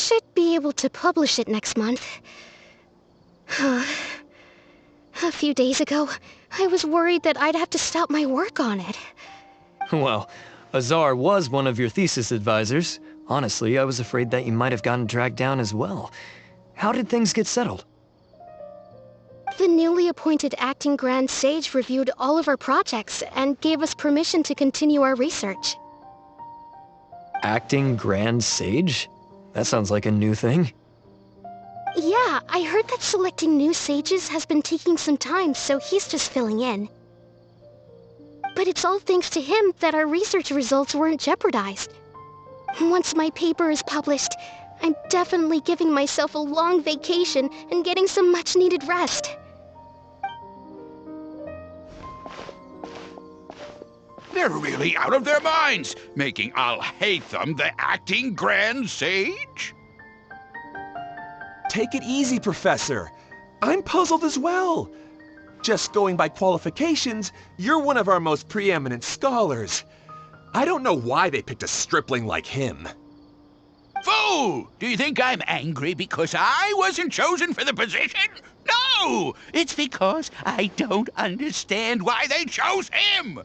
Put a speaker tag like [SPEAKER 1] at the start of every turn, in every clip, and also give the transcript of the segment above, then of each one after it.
[SPEAKER 1] should be able to publish it next month. A few days ago, I was worried that I'd have to stop my work on it.
[SPEAKER 2] Well, Azar was one of your thesis advisors. Honestly, I was afraid that you might have gotten dragged down as well. How did things get settled?
[SPEAKER 1] The newly appointed acting Grand Sage reviewed all of our projects and gave us permission to continue our research.
[SPEAKER 2] Acting Grand Sage? That sounds like a new thing.
[SPEAKER 1] Yeah, I heard that selecting new sages has been taking some time, so he's just filling in. But it's all thanks to him that our research results weren't jeopardized. Once my paper is published, I'm definitely giving myself a long vacation and getting some much-needed rest.
[SPEAKER 3] They're really out of their minds, making Alhacén the acting Grand Sage?
[SPEAKER 4] Take it easy, Professor. I'm puzzled as well. Just going by qualifications, you're one of our most preeminent scholars. I don't know why they picked a stripling like him.
[SPEAKER 3] Fool! Do you think I'm angry because I wasn't chosen for the position? No! It's because I don't understand why they chose him!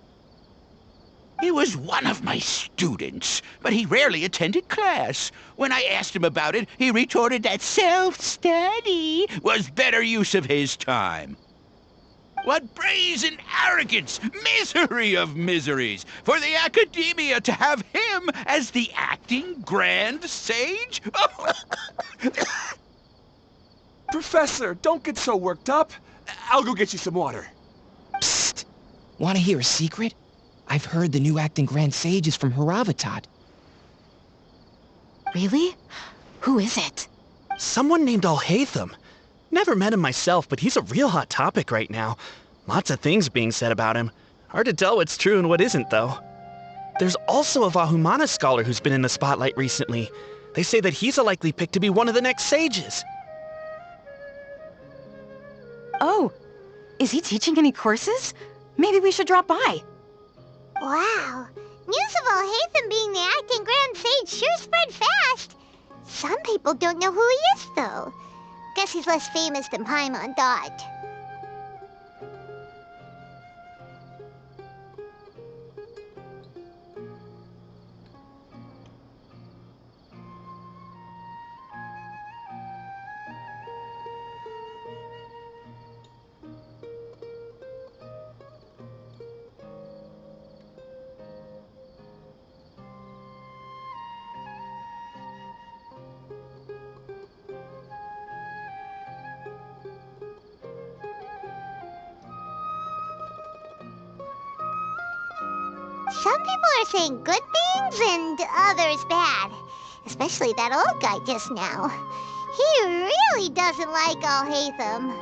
[SPEAKER 3] He was one of my students, but he rarely attended class. When I asked him about it, he retorted that self-study was better use of his time. What brazen arrogance! Misery of miseries! For the Academia to have him as the acting Grand Sage?
[SPEAKER 4] Professor, don't get so worked up. I'll go get you some water.
[SPEAKER 5] Psst! Want to hear a secret? I've heard the new acting Grand Sage is from Haravatat.
[SPEAKER 6] Really? Who is it?
[SPEAKER 7] Someone named Alhacén. Never met him myself, but he's a real hot topic right now. Lots of things being said about him. Hard to tell what's true and what isn't, though. There's also a Vahumana scholar who's been in the spotlight recently. They say that he's a likely pick to be one of the next sages.
[SPEAKER 6] Oh, is he teaching any courses? Maybe we should drop by.
[SPEAKER 8] Wow. News of Alhacén being the acting Grand Sage sure spread fast. Some people don't know who he is, though. Guess he's less famous than Paimon thought. Some people are saying good things and others bad. Especially that old guy just now. He really doesn't like Alhacén.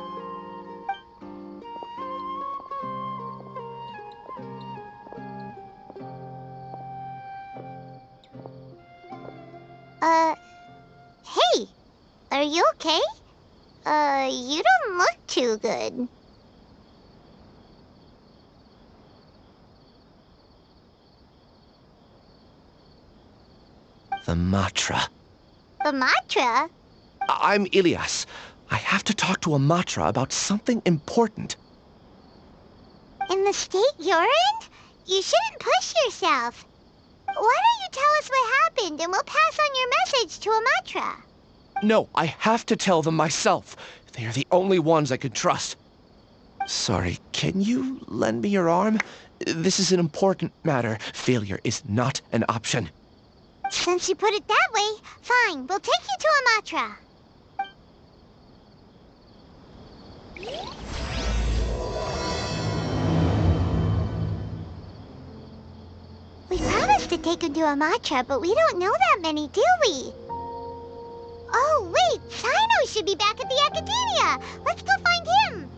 [SPEAKER 8] Hey! Are you okay? You don't look too good.
[SPEAKER 9] The Matra.
[SPEAKER 8] The Matra?
[SPEAKER 9] I'm Ilias. I have to talk to a Matra about something important.
[SPEAKER 8] In the state you're in? You shouldn't push yourself. Why don't you tell us what happened and we'll pass on your message to a Matra?
[SPEAKER 9] No, I have to tell them myself. They are the only ones I could trust. Sorry, can you lend me your arm? This is an important matter. Failure is not an option.
[SPEAKER 8] Since you put it that way, fine. We'll take you to a Matra. We promised to take him to a Matra, but we don't know that many, do we? Oh, wait! Sino should be back at the Academia! Let's go find him!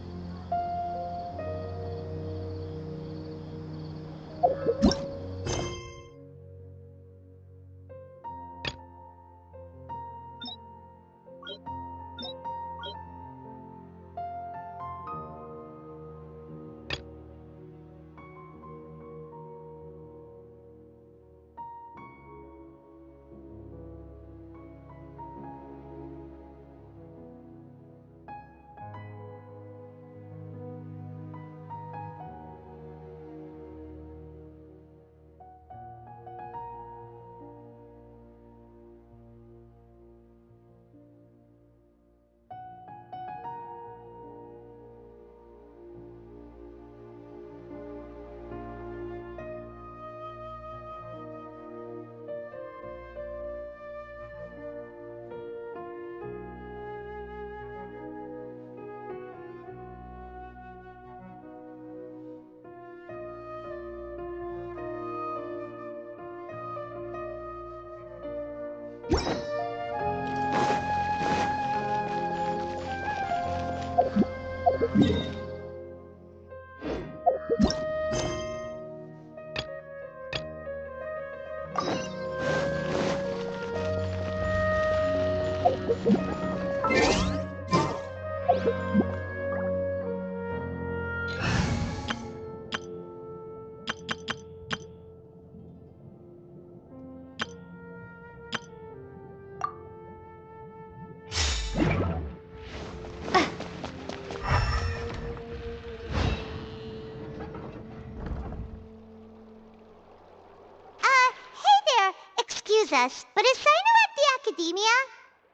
[SPEAKER 8] Us, but is Sino at the Academia?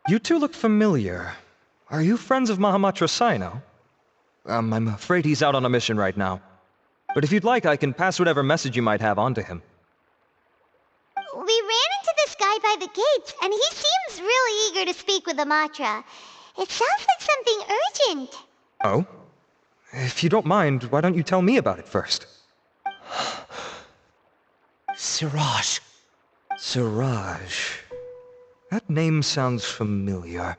[SPEAKER 10] You two look familiar. Are you friends of Mahamatra Sino? I'm afraid he's out on a mission right now. But if you'd like, I can pass whatever message you might have on to him.
[SPEAKER 8] We ran into this guy by the gates, and he seems really eager to speak with Amatra. It sounds like something urgent.
[SPEAKER 10] Oh? If you don't mind, why don't you tell me about it first?
[SPEAKER 9] Siraj.
[SPEAKER 10] Siraj. That name sounds familiar.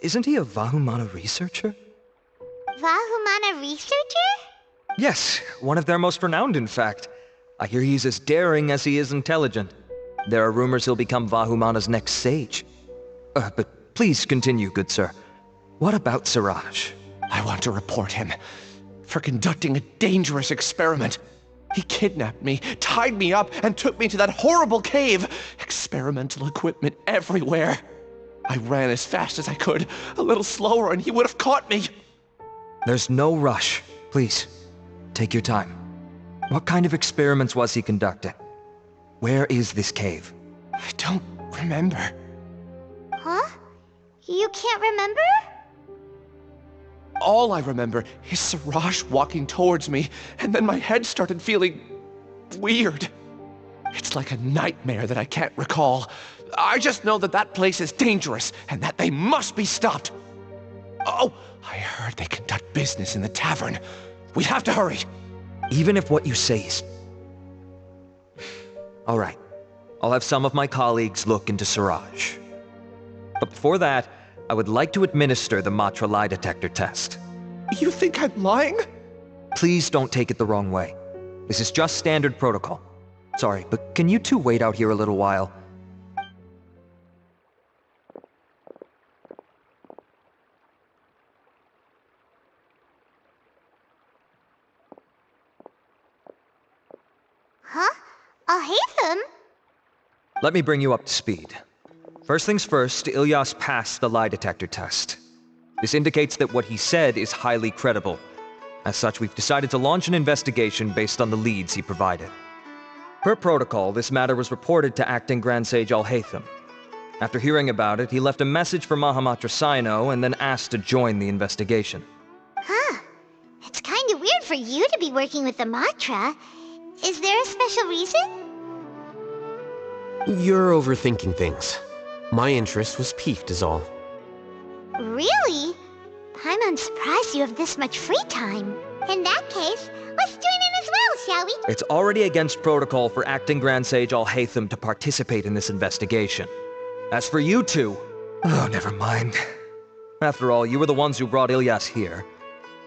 [SPEAKER 10] Isn't he a Vahumana researcher?
[SPEAKER 8] Vahumana researcher?
[SPEAKER 10] Yes, one of their most renowned, in fact. I hear he's as daring as he is intelligent. There are rumors he'll become Vahumana's next sage. But please continue, good sir. What about Siraj?
[SPEAKER 9] I want to report him for conducting a dangerous experiment. He kidnapped me, tied me up, and took me to that horrible cave. Experimental equipment everywhere. I ran as fast as I could, a little slower, and he would have caught me.
[SPEAKER 10] There's no rush. Please, take your time. What kind of experiments was he conducting? Where is this cave?
[SPEAKER 9] I don't remember.
[SPEAKER 8] Huh? You can't remember?
[SPEAKER 9] All I remember is Siraj walking towards me, and then my head started feeling weird. It's like a nightmare that I can't recall. I just know that that place is dangerous, and that they must be stopped. Oh, I heard they conduct business in the tavern. We have to hurry.
[SPEAKER 10] Even if what you say is... All right. I'll have some of my colleagues look into Siraj. But before that, I would like to administer the Matra lie detector test.
[SPEAKER 9] You think I'm lying?
[SPEAKER 10] Please don't take it the wrong way. This is just standard protocol. Sorry, but can you two wait out here a little while?
[SPEAKER 8] Huh? Alhacén?
[SPEAKER 10] Let me bring you up to speed. First things first, Ilyas passed the lie detector test. This indicates that what he said is highly credible. As such, we've decided to launch an investigation based on the leads he provided. Per protocol, this matter was reported to Acting Grand Sage Alhacén. After hearing about it, he left a message for Mahamatra Sino and then asked to join the investigation.
[SPEAKER 8] Huh. It's kind of weird for you to be working with the Matra. Is there a special reason?
[SPEAKER 9] You're overthinking things. My interest was piqued is all.
[SPEAKER 8] Really? I'm surprised you have this much free time. In that case, let's join in as well, shall we?
[SPEAKER 10] It's already against protocol for Acting Grand Sage Alhacén to participate in this investigation. As for you two... Oh, never mind. After all, you were the ones who brought Ilyas here.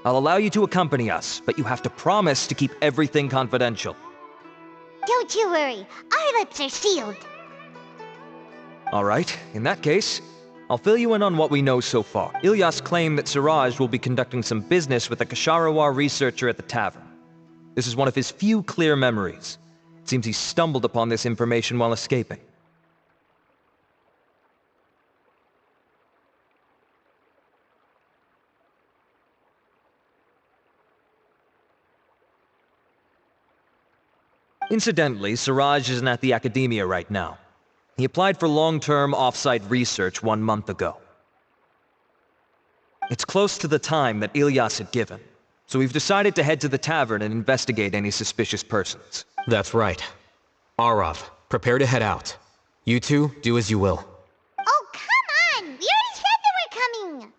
[SPEAKER 10] I'll allow you to accompany us, but you have to promise to keep everything confidential.
[SPEAKER 8] Don't you worry. Our lips are sealed.
[SPEAKER 10] All right, in that case, I'll fill you in on what we know so far. Ilyas claimed that Siraj will be conducting some business with a Kasharawar researcher at the tavern. This is one of his few clear memories. It seems he stumbled upon this information while escaping. Incidentally, Siraj isn't at the Academia right now. He applied for long-term off-site research 1 month ago. It's close to the time that Ilyas had given, so we've decided to head to the tavern and investigate any suspicious persons.
[SPEAKER 11] That's right. Arav, prepare to head out. You two, do as you will.
[SPEAKER 8] Oh, come on! We already said that we're coming!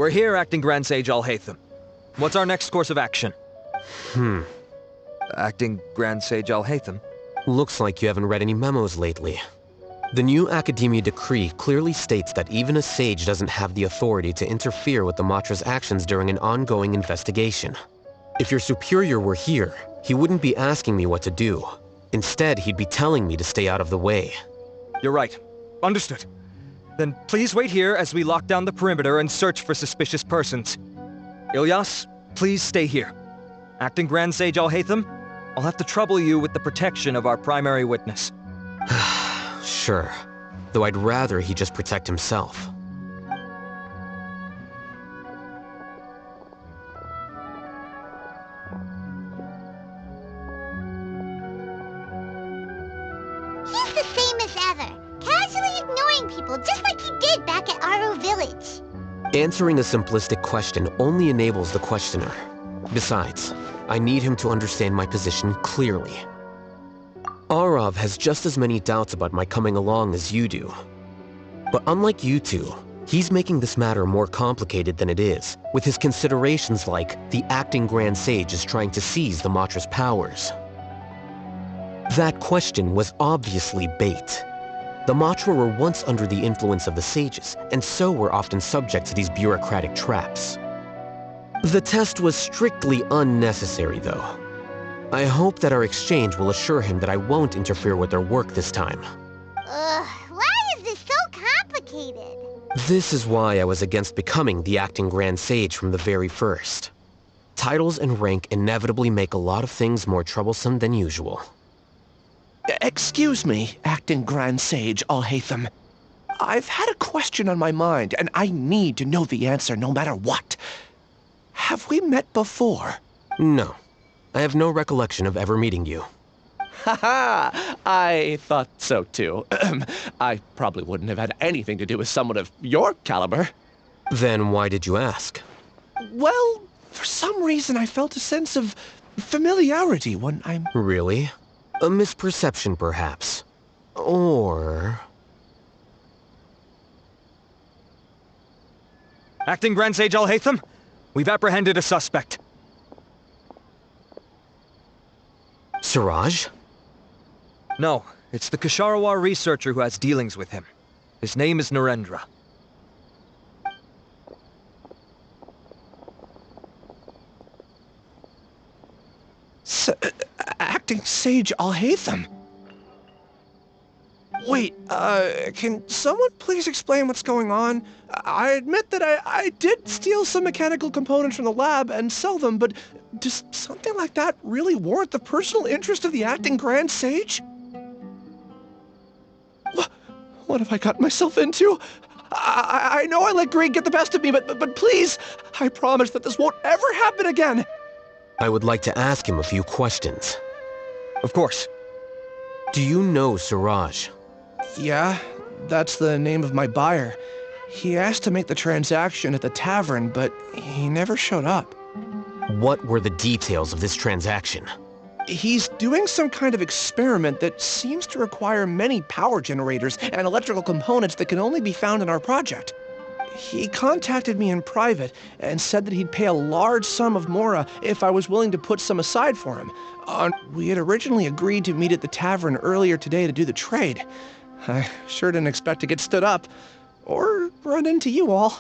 [SPEAKER 10] We're here, Acting Grand Sage Alhacén. What's our next course of action? Acting Grand Sage Alhacén?
[SPEAKER 11] Looks like you haven't read any memos lately. The new Academia decree clearly states that even a sage doesn't have the authority to interfere with the Matra's actions during an ongoing investigation. If your superior were here, he wouldn't be asking me what to do. Instead, he'd be telling me to stay out of the way.
[SPEAKER 10] You're right. Understood. Then please wait here as we lock down the perimeter and search for suspicious persons. Ilyas, please stay here. Acting Grand Sage Alhacén, I'll have to trouble you with the protection of our primary witness.
[SPEAKER 11] Sure. Though I'd rather he just protect himself.
[SPEAKER 8] He's the same as ever, casually ignoring people just like he did back at Aro Village.
[SPEAKER 11] Answering a simplistic question only enables the questioner. Besides, I need him to understand my position clearly. Arav has just as many doubts about my coming along as you do. But unlike you two, he's making this matter more complicated than it is, with his considerations like the Acting Grand Sage is trying to seize the Matra's powers. That question was obviously bait. The Matra were once under the influence of the sages, and so were often subject to these bureaucratic traps. The test was strictly unnecessary, though. I hope that our exchange will assure him that I won't interfere with their work this time.
[SPEAKER 8] Why is this so complicated?
[SPEAKER 11] This is why I was against becoming the Acting Grand Sage from the very first. Titles and rank inevitably make a lot of things more troublesome than usual.
[SPEAKER 9] Excuse me, Acting Grand Sage Alhacén. I've had a question on my mind, and I need to know the answer no matter what. Have we met before?
[SPEAKER 11] No. I have no recollection of ever meeting you.
[SPEAKER 9] Haha! I thought so too. I probably wouldn't have had anything to do with someone of your caliber.
[SPEAKER 11] Then why did you ask?
[SPEAKER 9] Well, for some reason I felt a sense of familiarity when I'm...
[SPEAKER 11] Really? A misperception, perhaps. Or...
[SPEAKER 10] Acting Grand Sage Alhacén, we've apprehended a suspect.
[SPEAKER 11] Siraj?
[SPEAKER 10] No, it's the Ksharawar researcher who has dealings with him. His name is Narendra.
[SPEAKER 9] Acting Sage Alhacén? Wait, can someone please explain what's going on? I admit that I did steal some mechanical components from the lab and sell them, but does something like that really warrant the personal interest of the Acting Grand Sage? What have I gotten myself into? I know I let greed get the best of me, but please, I promise that this won't ever happen again!
[SPEAKER 11] I would like to ask him a few questions.
[SPEAKER 10] Of course.
[SPEAKER 11] Do you know Siraj?
[SPEAKER 9] Yeah, that's the name of my buyer. He asked to make the transaction at the tavern, but he never showed up.
[SPEAKER 11] What were the details of this transaction?
[SPEAKER 9] He's doing some kind of experiment that seems to require many power generators and electrical components that can only be found in our project. He contacted me in private and said that he'd pay a large sum of Mora if I was willing to put some aside for him. We had originally agreed to meet at the tavern earlier today to do the trade. I sure didn't expect to get stood up, or run into you all.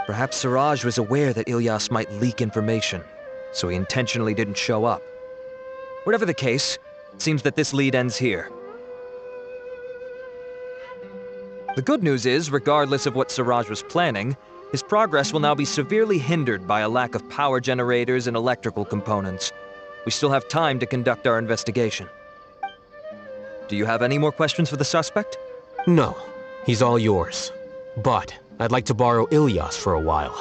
[SPEAKER 10] Perhaps Siraj was aware that Ilyas might leak information, so he intentionally didn't show up. Whatever the case, it seems that this lead ends here. The good news is, regardless of what Siraj was planning, his progress will now be severely hindered by a lack of power generators and electrical components. We still have time to conduct our investigation. Do you have any more questions for the suspect?
[SPEAKER 11] No, he's all yours. But I'd like to borrow Ilyas for a while.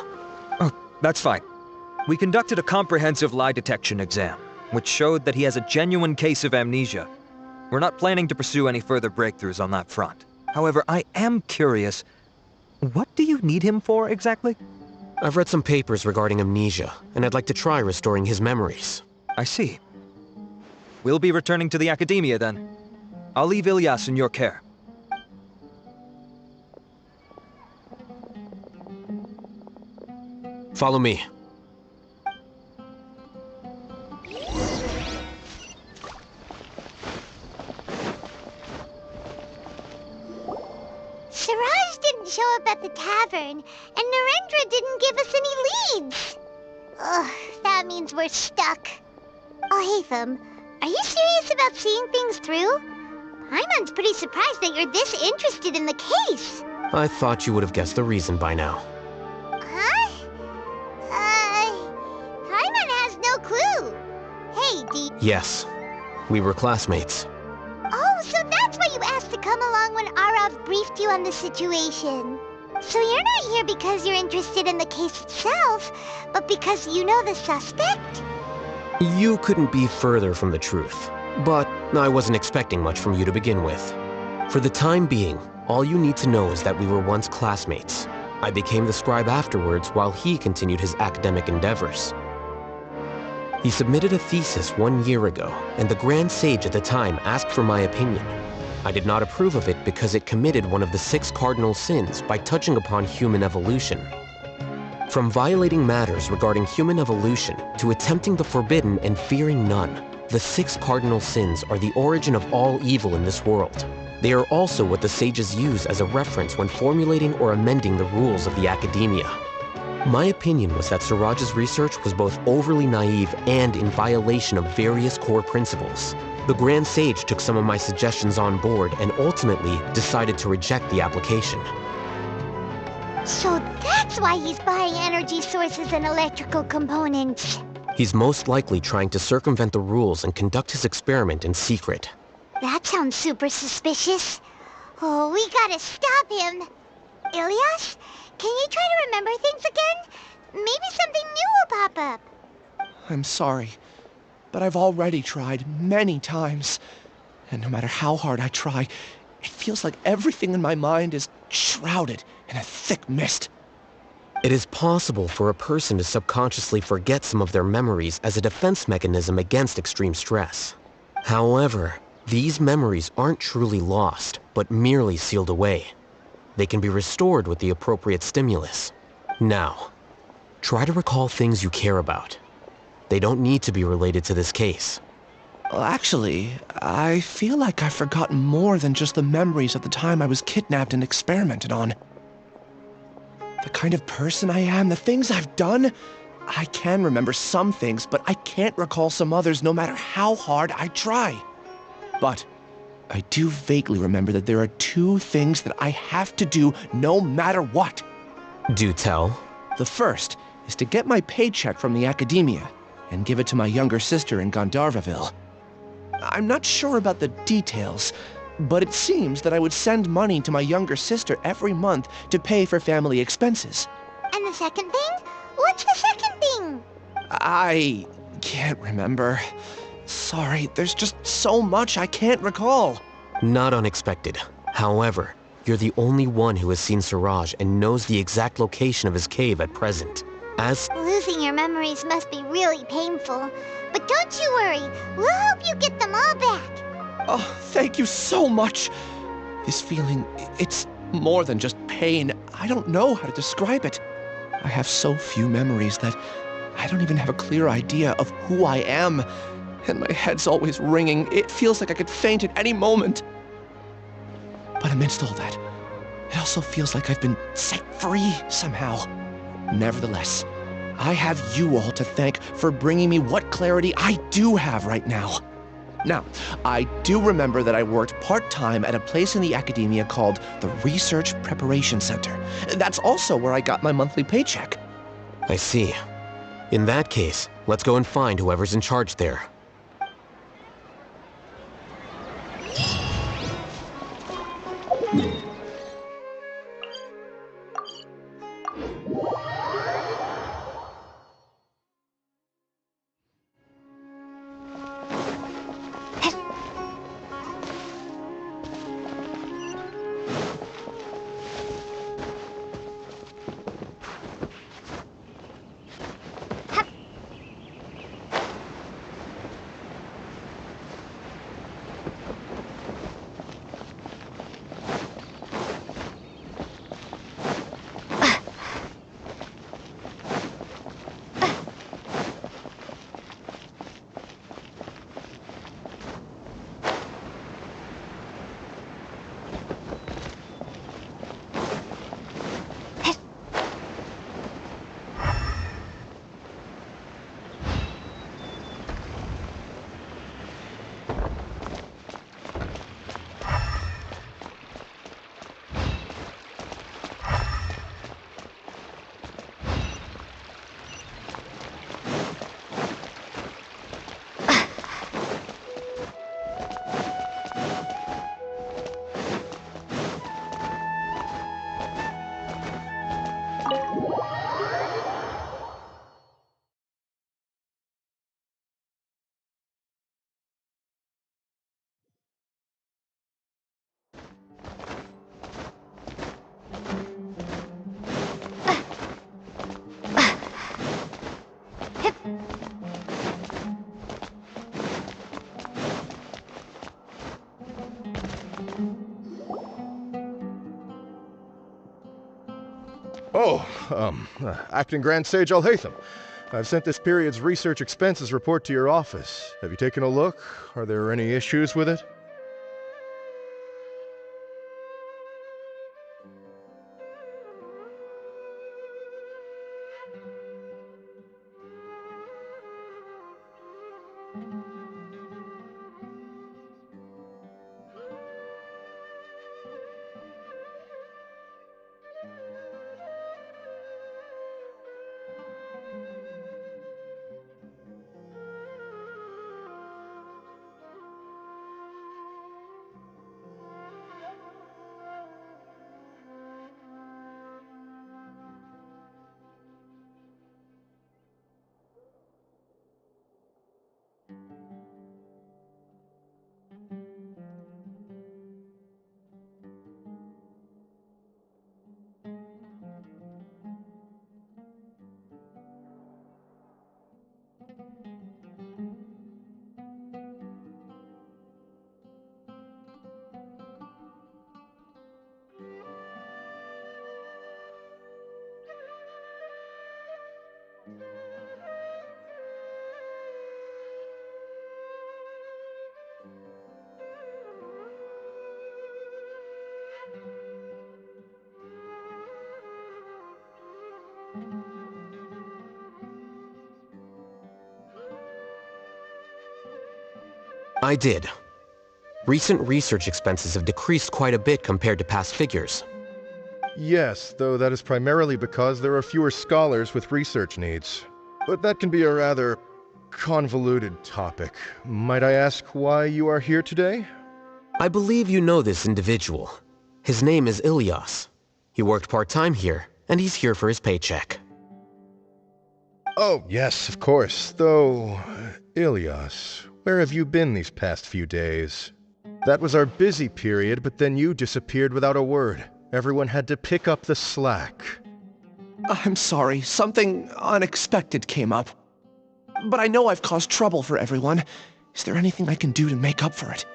[SPEAKER 10] Oh, that's fine. We conducted a comprehensive lie detection exam, which showed that he has a genuine case of amnesia. We're not planning to pursue any further breakthroughs on that front. However, I am curious, what do you need him for exactly?
[SPEAKER 11] I've read some papers regarding amnesia, and I'd like to try restoring his memories.
[SPEAKER 10] I see. We'll be returning to the Academia then. I'll leave Ilyas in your care.
[SPEAKER 11] Follow me.
[SPEAKER 8] Siraj didn't show up at the tavern, and Narendra didn't give us any leads. Ugh, that means we're stuck. Alhacén, are you serious about seeing things through? Paimon's pretty surprised that you're this interested in the case.
[SPEAKER 11] I thought you would have guessed the reason by now.
[SPEAKER 8] Huh? Paimon has no clue. Hey,
[SPEAKER 11] Yes. We were classmates.
[SPEAKER 8] Oh, so that's why you asked to come along when Arav briefed you on the situation. So you're not here because you're interested in the case itself, but because you know the suspect?
[SPEAKER 11] You couldn't be further from the truth. But I wasn't expecting much from you to begin with. For the time being, all you need to know is that we were once classmates. I became the scribe afterwards while he continued his academic endeavors. He submitted a thesis 1 year ago, and the Grand Sage at the time asked for my opinion. I did not approve of it because it committed one of the 6 cardinal sins by touching upon human evolution. From violating matters regarding human evolution to attempting the forbidden and fearing none, the 6 cardinal sins are the origin of all evil in this world. They are also what the sages use as a reference when formulating or amending the rules of the Academia. My opinion was that Siraj's research was both overly naive and in violation of various core principles. The Grand Sage took some of my suggestions on board and ultimately decided to reject the application.
[SPEAKER 8] So that's why he's buying energy sources and electrical components.
[SPEAKER 11] He's most likely trying to circumvent the rules and conduct his experiment in secret.
[SPEAKER 8] That sounds super suspicious. Oh, we gotta stop him. Ilyas, can you try to remember things again? Maybe something new will pop up.
[SPEAKER 9] I'm sorry, but I've already tried many times. And no matter how hard I try, it feels like everything in my mind is shrouded in a thick mist.
[SPEAKER 11] It is possible for a person to subconsciously forget some of their memories as a defense mechanism against extreme stress. However, these memories aren't truly lost, but merely sealed away. They can be restored with the appropriate stimulus. Now, try to recall things you care about. They don't need to be related to this case.
[SPEAKER 9] Well, actually, I feel like I've forgotten more than just the memories of the time I was kidnapped and experimented on. The kind of person I am, the things I've done, I can remember some things, but I can't recall some others no matter how hard I try. But I do vaguely remember that there are 2 things that I have to do no matter what.
[SPEAKER 11] Do tell.
[SPEAKER 9] The first is to get my paycheck from the Academia and give it to my younger sister in Gandharvaville. I'm not sure about the details, but it seems that I would send money to my younger sister every month to pay for family expenses.
[SPEAKER 8] And the second thing? What's the second thing?
[SPEAKER 9] I can't remember. Sorry, there's just so much I can't recall.
[SPEAKER 11] Not unexpected. However, you're the only one who has seen Siraj and knows the exact location of his cave at present.
[SPEAKER 8] Losing your memories must be really painful. But don't you worry, we'll help you get them all back.
[SPEAKER 9] Oh, thank you so much. This feeling, it's more than just pain. I don't know how to describe it. I have so few memories that I don't even have a clear idea of who I am. And my head's always ringing. It feels like I could faint at any moment. But amidst all that, it also feels like I've been set free somehow. Nevertheless, I have you all to thank for bringing me what clarity I do have right now. Now, I do remember that I worked part-time at a place in the Academia called the Research Preparation Center. That's also where I got my monthly paycheck.
[SPEAKER 11] I see. In that case, let's go and find whoever's in charge there.
[SPEAKER 12] Acting Grand Sage Alhacén. I've sent this period's research expenses report to your office. Have you taken a look? Are there any issues with it?
[SPEAKER 11] I did. Recent research expenses have decreased quite a bit compared to past figures.
[SPEAKER 12] Yes, though that is primarily because there are fewer scholars with research needs. But that can be a rather convoluted topic. Might I ask why you are here today?
[SPEAKER 11] I believe you know this individual. His name is Ilyas. He worked part-time here, and he's here for his paycheck.
[SPEAKER 12] Oh, yes, of course. Though, Ilyas, where have you been these past few days? That was our busy period, but then you disappeared without a word. Everyone had to pick up the slack.
[SPEAKER 9] I'm sorry, something unexpected came up. But I know I've caused trouble for everyone. Is there anything I can do to make up for it?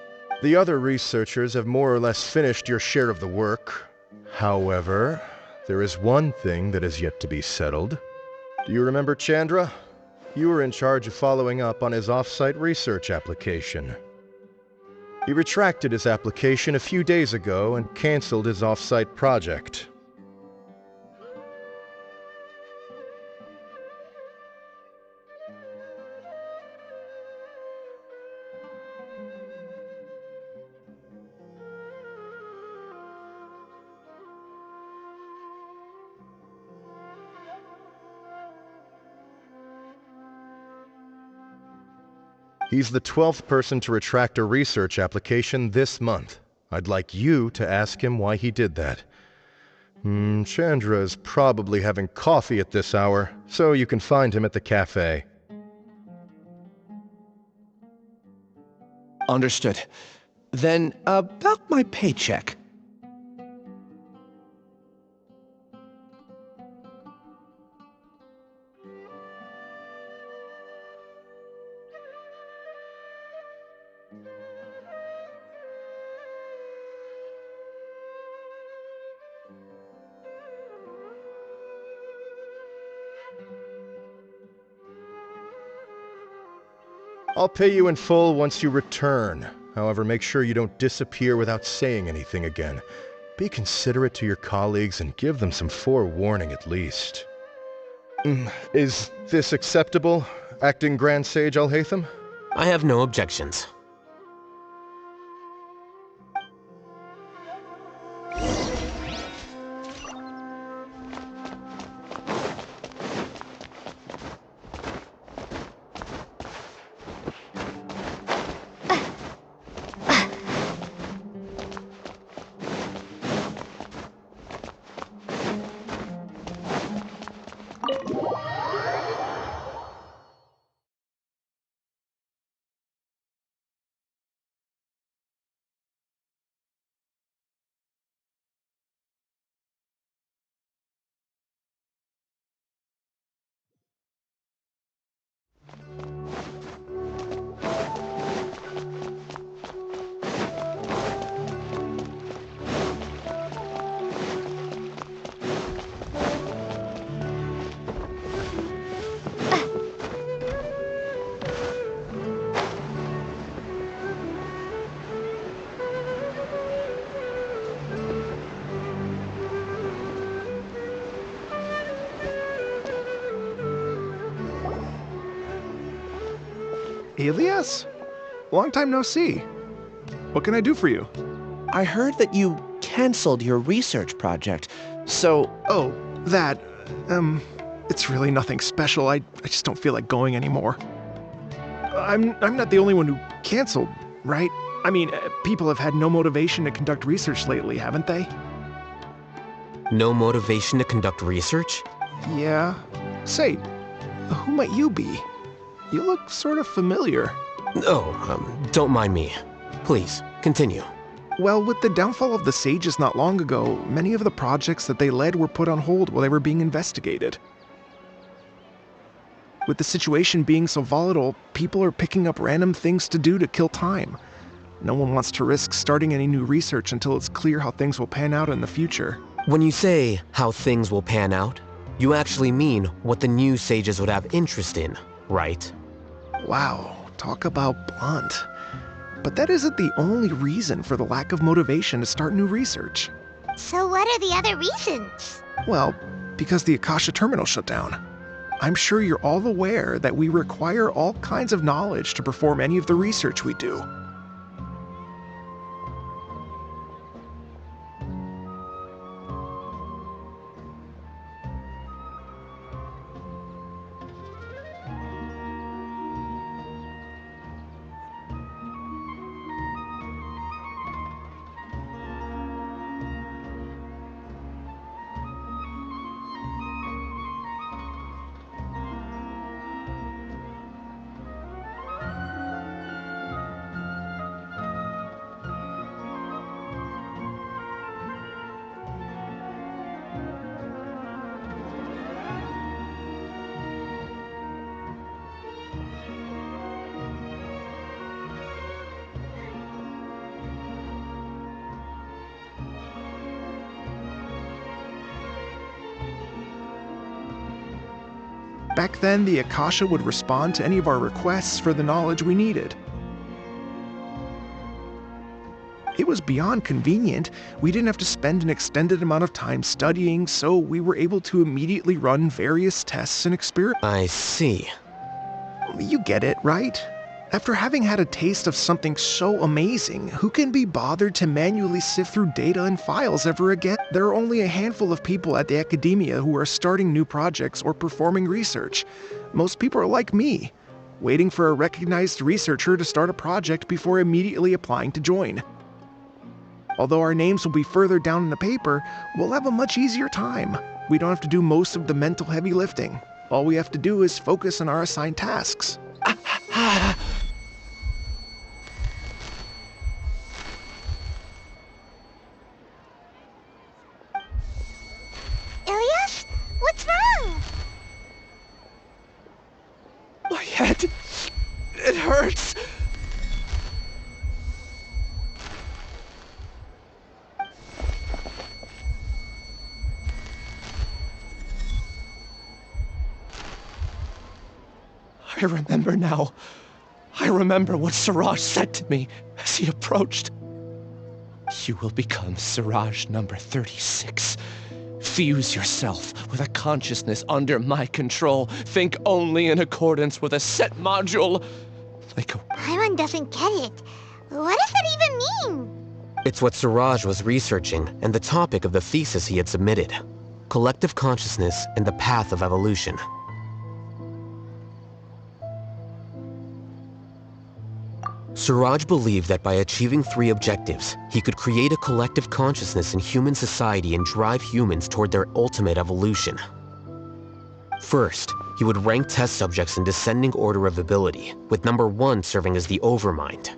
[SPEAKER 12] The other researchers have more or less finished your share of the work. However, there is one thing that is yet to be settled. Do you remember Chandra? You were in charge of following up on his off-site research application. He retracted his application a few days ago and canceled his off-site project. He's the 12th person to retract a research application this month. I'd like you to ask him why he did that. Chandra is probably having coffee at this hour, so you can find him at the cafe.
[SPEAKER 9] Understood. Then, about my paycheck.
[SPEAKER 12] I'll pay you in full once you return. However, make sure you don't disappear without saying anything again. Be considerate to your colleagues and give them some forewarning at least. Is this acceptable, Acting Grand Sage Alhacén?
[SPEAKER 11] I have no objections.
[SPEAKER 13] Ilias? Long time no see. What can I do for you?
[SPEAKER 9] I heard that you canceled your research project, so...
[SPEAKER 13] Oh, that... It's really nothing special. I just don't feel like going anymore. I'm not the only one who canceled, right? I mean, people have had no motivation to conduct research lately, haven't they?
[SPEAKER 11] No motivation to conduct research?
[SPEAKER 13] Yeah. Say, who might you be? You look sort of familiar.
[SPEAKER 11] Oh, don't mind me. Please, continue.
[SPEAKER 13] Well, with the downfall of the Sages not long ago, many of the projects that they led were put on hold while they were being investigated. With the situation being so volatile, people are picking up random things to do to kill time. No one wants to risk starting any new research until it's clear how things will pan out in the future.
[SPEAKER 11] When you say, how things will pan out, you actually mean what the new sages would have interest in, right?
[SPEAKER 13] Wow, talk about blunt. But that isn't the only reason for the lack of motivation to start new research.
[SPEAKER 8] So what are the other reasons?
[SPEAKER 13] Well, because the Akasha terminal shut down. I'm sure you're all aware that we require all kinds of knowledge to perform any of the research we do. Back then, the Akasha would respond to any of our requests for the knowledge we needed. It was beyond convenient. We didn't have to spend an extended amount of time studying, so we were able to immediately run various tests and experiments.
[SPEAKER 11] I see.
[SPEAKER 13] You get it, right? After having had a taste of something so amazing, who can be bothered to manually sift through data and files ever again? There are only a handful of people at the academia who are starting new projects or performing research. Most people are like me, waiting for a recognized researcher to start a project before immediately applying to join. Although our names will be further down in the paper, we'll have a much easier time. We don't have to do most of the mental heavy lifting. All we have to do is focus on our assigned tasks.
[SPEAKER 8] Ilias? What's wrong?
[SPEAKER 9] My head... it hurts! I remember now. I remember what Siraj said to me as he approached. You will become Siraj number 36. Fuse yourself with a consciousness under my control. Think only in accordance with a set module. Like a...
[SPEAKER 8] Paimon doesn't get it. What does that even mean?
[SPEAKER 11] It's what Siraj was researching and the topic of the thesis he had submitted. Collective consciousness and the path of evolution. Siraj believed that by achieving 3 objectives, he could create a collective consciousness in human society and drive humans toward their ultimate evolution. First, he would rank test subjects in descending order of ability, with number 1 serving as the Overmind.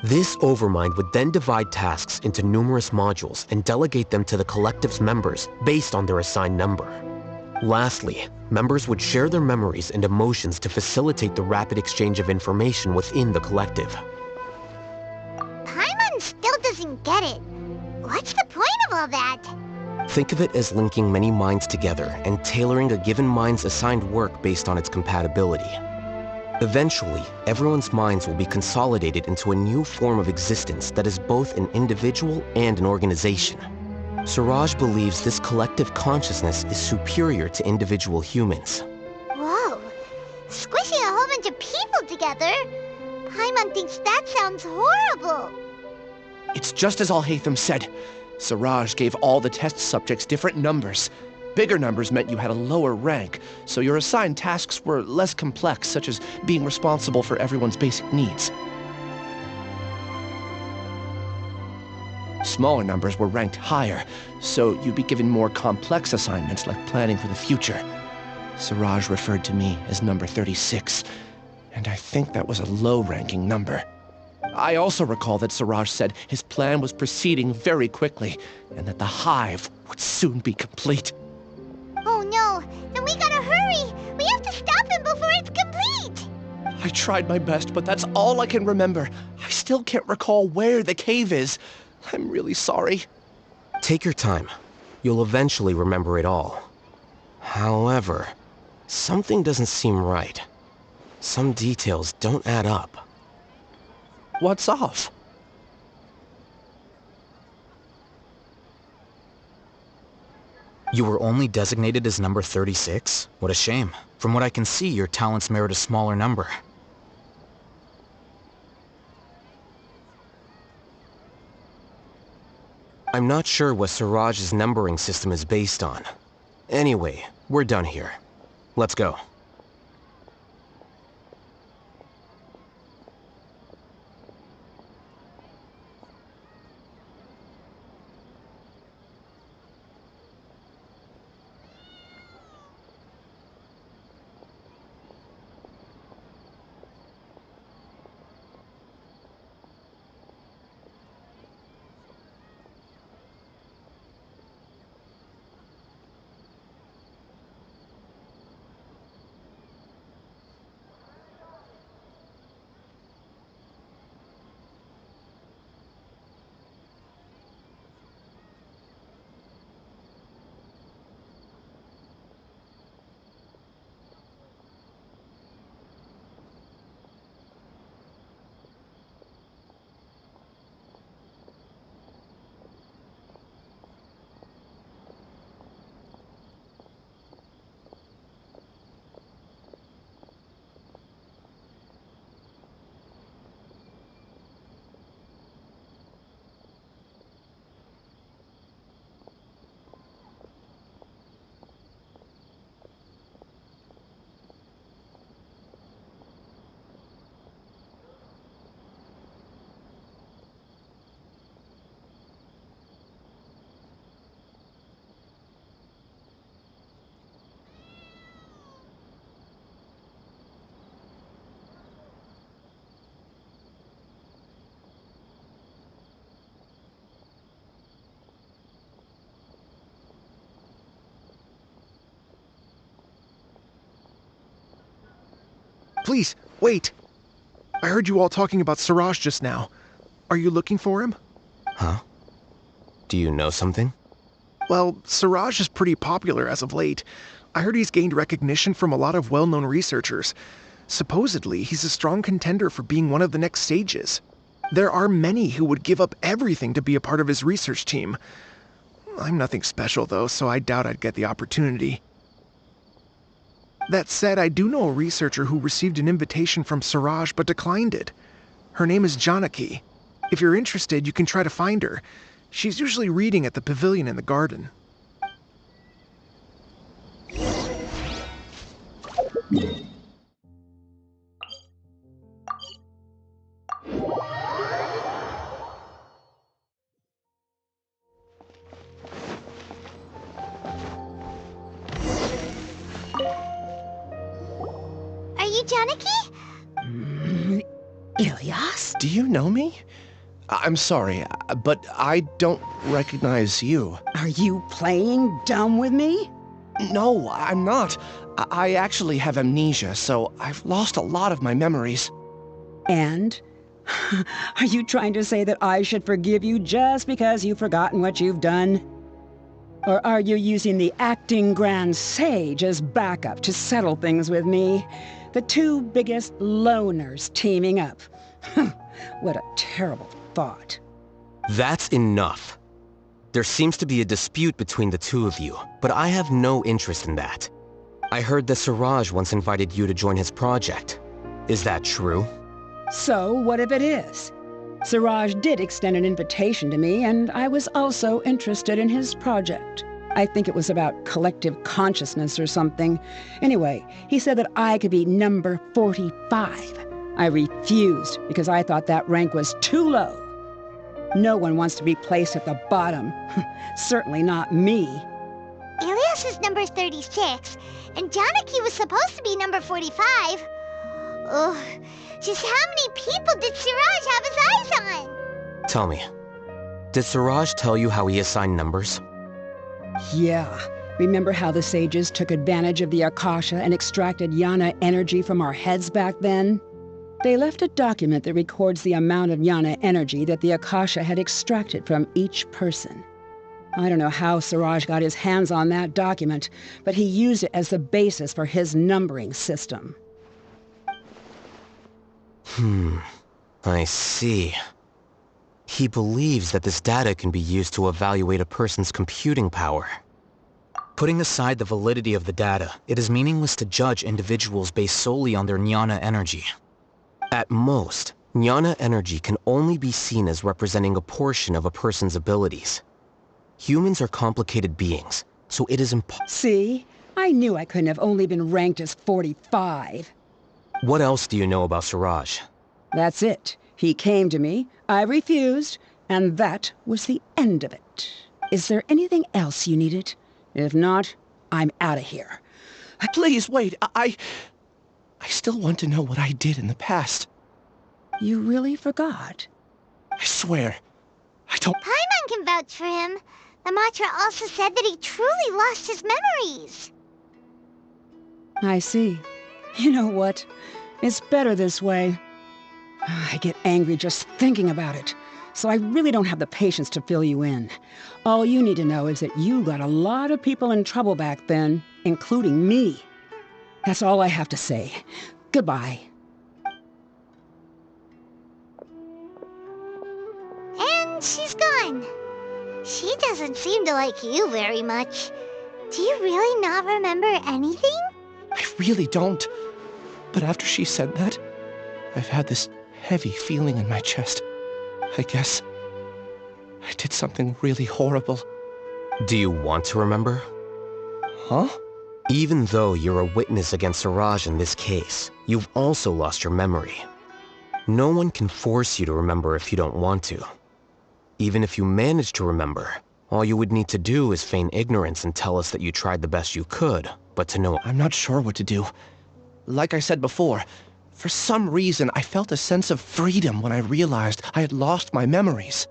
[SPEAKER 11] This Overmind would then divide tasks into numerous modules and delegate them to the collective's members based on their assigned number. Lastly, members would share their memories and emotions to facilitate the rapid exchange of information within the collective.
[SPEAKER 8] Paimon still doesn't get it. What's the point of all that?
[SPEAKER 11] Think of it as linking many minds together and tailoring a given mind's assigned work based on its compatibility. Eventually, everyone's minds will be consolidated into a new form of existence that is both an individual and an organization. Siraj believes this collective consciousness is superior to individual humans.
[SPEAKER 8] Whoa. Squishing a whole bunch of people together. Paimon thinks that sounds horrible.
[SPEAKER 9] It's just as Alhacén said. Siraj gave all the test subjects different numbers. Bigger numbers meant you had a lower rank, so your assigned tasks were less complex, such as being responsible for everyone's basic needs. Smaller numbers were ranked higher, so you'd be given more complex assignments like planning for the future. Siraj referred to me as number 36, and I think that was a low-ranking number. I also recall that Siraj said his plan was proceeding very quickly, and that the hive would soon be complete.
[SPEAKER 8] Oh no, then we gotta hurry! We have to stop him before it's complete!
[SPEAKER 9] I tried my best, but that's all I can remember. I still can't recall where the cave is. I'm really sorry.
[SPEAKER 11] Take your time. You'll eventually remember it all. However, something doesn't seem right. Some details don't add up.
[SPEAKER 9] What's off?
[SPEAKER 14] You were only designated as number 36? What a shame. From what I can see, your talents merit a smaller number.
[SPEAKER 11] I'm not sure what Siraj's numbering system is based on. Anyway, we're done here. Let's go.
[SPEAKER 13] Please, wait! I heard you all talking about Siraj just now. Are you looking for him?
[SPEAKER 11] Huh? Do you know something?
[SPEAKER 13] Well, Siraj is pretty popular as of late. I heard he's gained recognition from a lot of well-known researchers. Supposedly, he's a strong contender for being one of the next sages. There are many who would give up everything to be a part of his research team. I'm nothing special, though, so I doubt I'd get the opportunity. That said, I do know a researcher who received an invitation from Siraj but declined it. Her name is Janaki. If you're interested, you can try to find her. She's usually reading at the pavilion in the garden.
[SPEAKER 8] Are you Janaki?
[SPEAKER 6] Ilyas?
[SPEAKER 9] Do you know me? I'm sorry, but I don't recognize you.
[SPEAKER 6] Are you playing dumb with me?
[SPEAKER 9] No, I'm not. I actually have amnesia, so I've lost a lot of my memories.
[SPEAKER 6] And? Are you trying to say that I should forgive you just because you've forgotten what you've done? Or are you using the acting Grand Sage as backup to settle things with me? The two biggest loners teaming up. What a terrible thought.
[SPEAKER 11] That's enough. There seems to be a dispute between the two of you, but I have no interest in that. I heard that Siraj once invited you to join his project.
[SPEAKER 14] Is that true?
[SPEAKER 6] So, what if it is? Siraj did extend an invitation to me, and I was also interested in his project. I think it was about collective consciousness or something. Anyway, he said that I could be number 45. I refused because I thought that rank was too low. No one wants to be placed at the bottom. Certainly not me.
[SPEAKER 8] Ilias is number 36, and Janaki was supposed to be number 45. Ugh, just how many people did Siraj have his eyes on?
[SPEAKER 11] Tell me, did Siraj tell you how he assigned numbers?
[SPEAKER 6] Yeah. Remember how the sages took advantage of the Akasha and extracted Yana energy from our heads back then? They left a document that records the amount of Yana energy that the Akasha had extracted from each person. I don't know how Siraj got his hands on that document, but he used it as the basis for his numbering system.
[SPEAKER 11] I see. He believes that this data can be used to evaluate a person's computing power.
[SPEAKER 14] Putting aside the validity of the data, it is meaningless to judge individuals based solely on their Jnana energy.
[SPEAKER 11] At most, Jnana energy can only be seen as representing a portion of a person's abilities. Humans are complicated beings, so it is impossible.
[SPEAKER 6] See? I knew I couldn't have only been ranked as 45.
[SPEAKER 11] What else do you know about Siraj?
[SPEAKER 6] That's it. He came to me, I refused, and that was the end of it. Is there anything else you needed? If not, I'm out of here.
[SPEAKER 9] Please, wait. I still want to know what I did in the past.
[SPEAKER 6] You really forgot?
[SPEAKER 9] I swear, I don't...
[SPEAKER 8] Paimon can vouch for him. The mantra also said that he truly lost his memories.
[SPEAKER 6] I see. You know what? It's better this way. I get angry just thinking about it, so I really don't have the patience to fill you in. All you need to know is that you got a lot of people in trouble back then, including me. That's all I have to say. Goodbye.
[SPEAKER 8] And she's gone. She doesn't seem to like you very much. Do you really not remember anything?
[SPEAKER 9] I really don't. But after she said that, I've had this heavy feeling in my chest. I guess I did something really horrible.
[SPEAKER 11] Do you want to remember?
[SPEAKER 9] Huh?
[SPEAKER 11] Even though you're a witness against Siraj in this case, you've also lost your memory. No one can force you to remember if you don't want to. Even if you manage to remember, all you would need to do is feign ignorance and tell us that you tried the best you could, but to know...
[SPEAKER 9] I'm not sure what to do. Like I said before, for some reason I felt a sense of freedom when I realized I had lost my memories.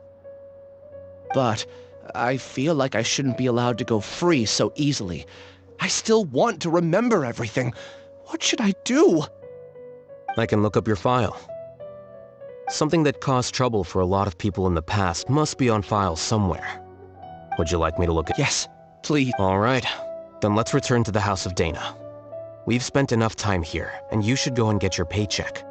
[SPEAKER 9] But I feel like I shouldn't be allowed to go free so easily. I still want to remember everything. What should I do?
[SPEAKER 11] I can look up your file. Something that caused trouble for a lot of people in the past must be on file somewhere. Would you like me to look at...
[SPEAKER 9] Yes, please.
[SPEAKER 11] All right. Then let's return to the House of Dana. We've spent enough time here, and you should go and get your paycheck.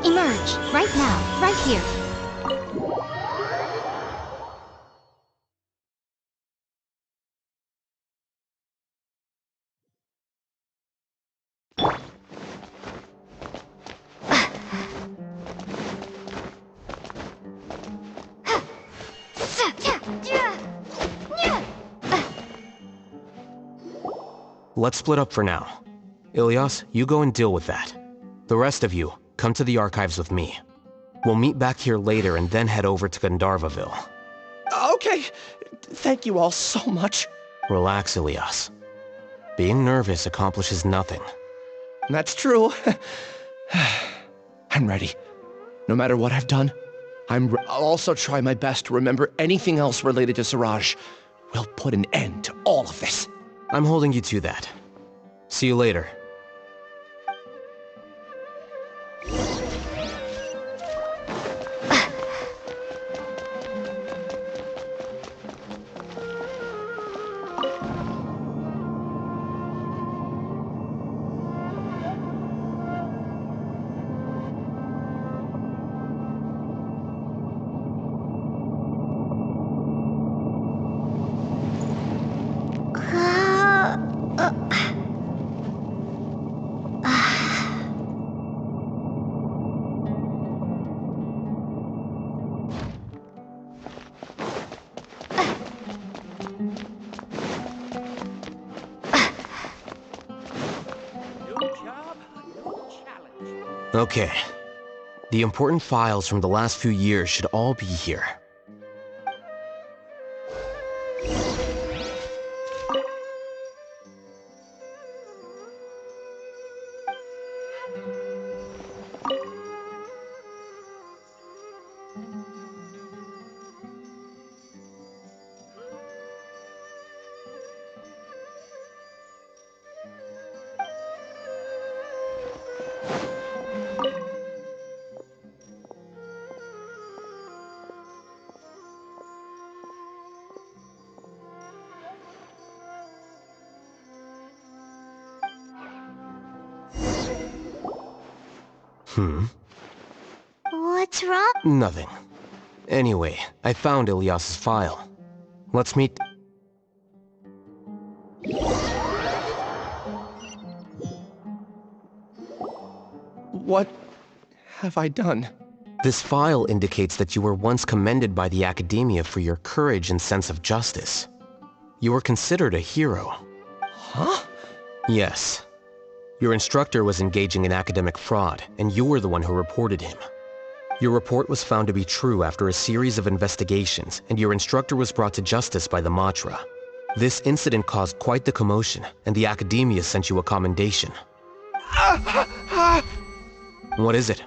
[SPEAKER 1] Emerge, right now, right here.
[SPEAKER 11] Let's split up for now. Ilyas, you go and deal with that. The rest of you, come to the archives with me. We'll meet back here later and then head over to Gandharvaville.
[SPEAKER 9] Okay. Thank you all so much.
[SPEAKER 11] Relax, Ilyas. Being nervous accomplishes nothing.
[SPEAKER 9] That's true. I'm ready. No matter what I've done, I'll also try my best to remember anything else related to Siraj. We'll put an end to all of this.
[SPEAKER 11] I'm holding you to that. See you later. Okay. The important files from the last few years should all be here.
[SPEAKER 8] What's wrong?
[SPEAKER 11] Nothing. Anyway, I found Ilyas's file. Let's meet...
[SPEAKER 9] What have I done?
[SPEAKER 11] This file indicates that you were once commended by the Academia for your courage and sense of justice. You were considered a hero.
[SPEAKER 9] Huh?
[SPEAKER 11] Yes. Your instructor was engaging in academic fraud, and you were the one who reported him. Your report was found to be true after a series of investigations, and your instructor was brought to justice by the Matra. This incident caused quite the commotion, and the Academia sent you a commendation. What is it?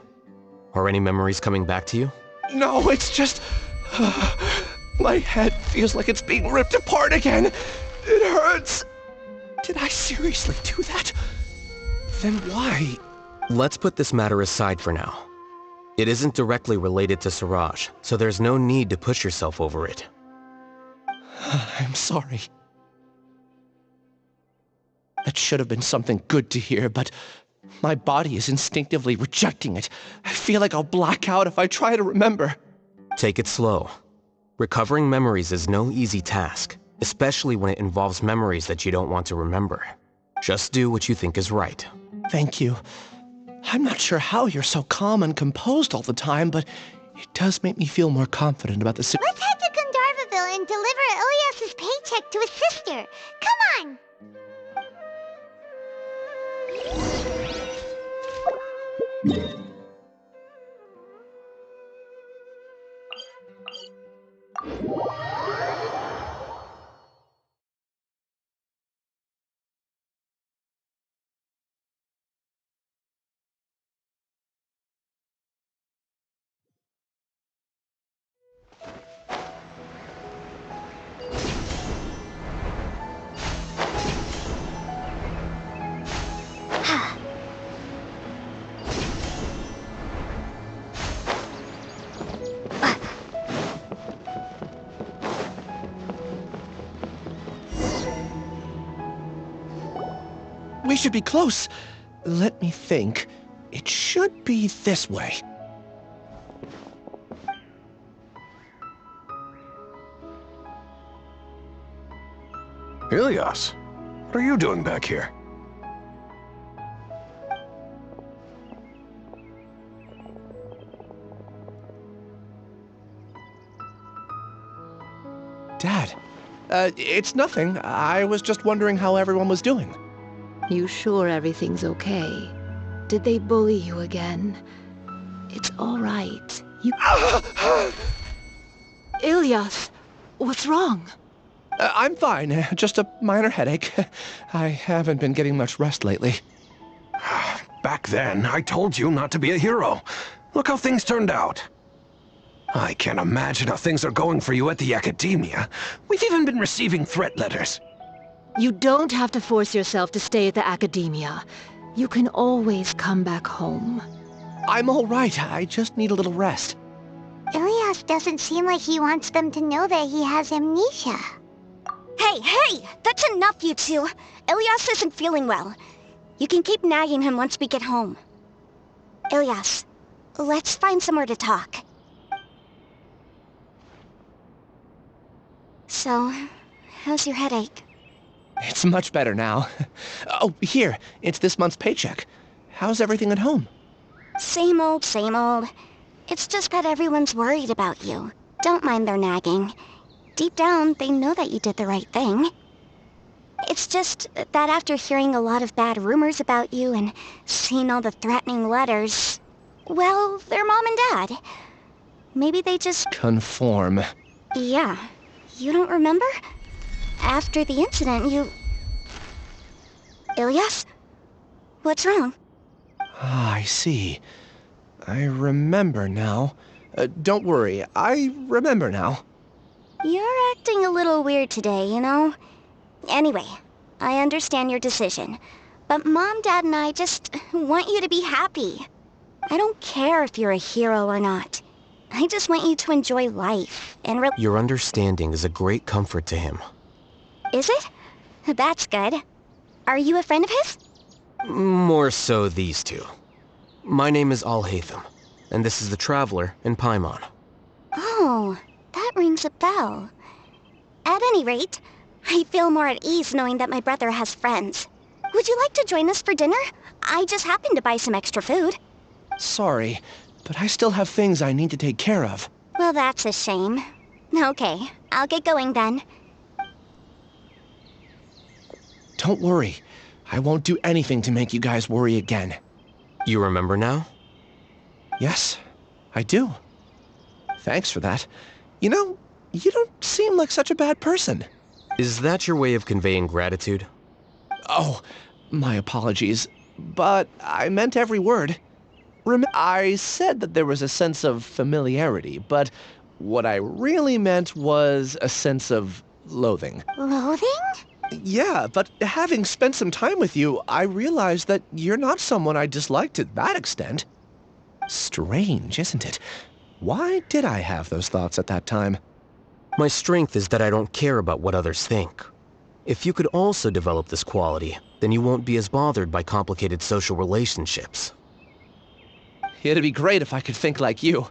[SPEAKER 11] Are any memories coming back to you?
[SPEAKER 9] No, it's just... my head feels like it's being ripped apart again. It hurts. Did I seriously do that? Then why?
[SPEAKER 11] Let's put this matter aside for now. It isn't directly related to Siraj, so there's no need to push yourself over it.
[SPEAKER 9] I'm sorry. That should have been something good to hear, but my body is instinctively rejecting it. I feel like I'll black out if I try to remember.
[SPEAKER 11] Take it slow. Recovering memories is no easy task, especially when it involves memories that you don't want to remember. Just do what you think is right.
[SPEAKER 9] Thank you. I'm not sure how you're so calm and composed all the time, but it does make me feel more confident about the situation.
[SPEAKER 8] Let's head to Gandharvaville and deliver Ilyas's paycheck to his sister. Come on!
[SPEAKER 9] We should be close. Let me think. It should be this way.
[SPEAKER 15] Ilyas, what are you doing back here?
[SPEAKER 9] Dad, it's nothing. I was just wondering how everyone was doing.
[SPEAKER 16] You sure everything's okay? Did they bully you again? It's all right. You... Ilyas, what's wrong?
[SPEAKER 9] I'm fine. Just a minor headache. I haven't been getting much rest lately.
[SPEAKER 15] Back then, I told you not to be a hero. Look how things turned out. I can't imagine how things are going for you at the Academia. We've even been receiving threat letters.
[SPEAKER 16] You don't have to force yourself to stay at the Academia. You can always come back home.
[SPEAKER 9] I'm all right. I just need a little rest.
[SPEAKER 8] Ilyas doesn't seem like he wants them to know that he has amnesia.
[SPEAKER 1] Hey! That's enough, you two! Ilyas isn't feeling well. You can keep nagging him once we get home. Ilyas, let's find somewhere to talk. So, how's your headache?
[SPEAKER 9] It's much better now. Oh, here. It's this month's paycheck. How's everything at home?
[SPEAKER 1] Same old, same old. It's just that everyone's worried about you. Don't mind their nagging. Deep down, they know that you did the right thing. It's just that after hearing a lot of bad rumors about you and seeing all the threatening letters, well, they're mom and dad. Maybe they just...
[SPEAKER 9] Conform.
[SPEAKER 1] Yeah. You don't remember? After the incident, you... Ilyas? What's wrong?
[SPEAKER 9] Ah, I see. I remember now. Don't worry, I remember now.
[SPEAKER 1] You're acting a little weird today, you know? Anyway, I understand your decision. But Mom, Dad, and I just want you to be happy. I don't care if you're a hero or not. I just want you to enjoy life and
[SPEAKER 11] Your understanding is a great comfort to him.
[SPEAKER 1] Is it? That's good. Are you a friend of his?
[SPEAKER 11] More so these two. My name is Alhacén, and this is the Traveler in Paimon.
[SPEAKER 1] Oh, that rings a bell. At any rate, I feel more at ease knowing that my brother has friends. Would you like to join us for dinner? I just happened to buy some extra food.
[SPEAKER 9] Sorry, but I still have things I need to take care of.
[SPEAKER 1] Well, that's a shame. Okay, I'll get going then.
[SPEAKER 9] Don't worry. I won't do anything to make you guys worry again.
[SPEAKER 11] You remember now?
[SPEAKER 9] Yes, I do. Thanks for that. You know, you don't seem like such a bad person.
[SPEAKER 11] Is that your way of conveying gratitude?
[SPEAKER 9] Oh, my apologies. But I meant every word. I said that there was a sense of familiarity, but what I really meant was a sense of loathing.
[SPEAKER 8] Loathing?
[SPEAKER 9] Yeah, but having spent some time with you, I realized that you're not someone I dislike to that extent. Strange, isn't it? Why did I have those thoughts at that time?
[SPEAKER 11] My strength is that I don't care about what others think. If you could also develop this quality, then you won't be as bothered by complicated social relationships.
[SPEAKER 9] It'd be great if I could think like you.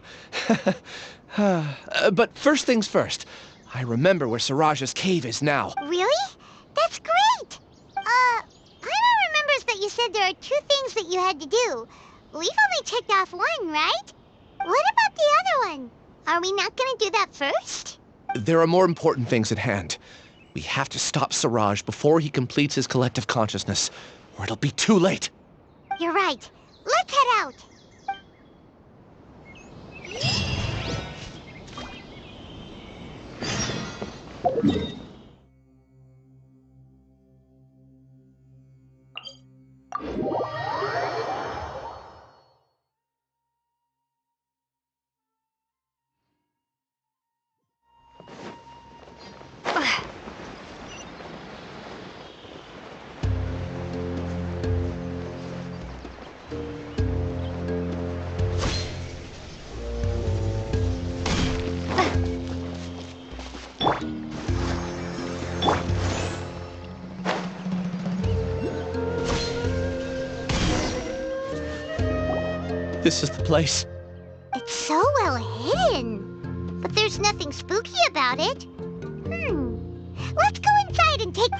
[SPEAKER 9] But first things first. I remember where Siraj's cave is now.
[SPEAKER 8] Really? That's great! Paimon remembers that you said there are 2 things that you had to do. We've only checked off 1, right? What about the other one? Are we not gonna do that first?
[SPEAKER 9] There are more important things at hand. We have to stop Siraj before he completes his collective consciousness, or it'll be too late.
[SPEAKER 8] You're right. Let's head out.
[SPEAKER 9] This is the place.
[SPEAKER 8] It's so well hidden. But there's nothing spooky about it. Let's go inside and take...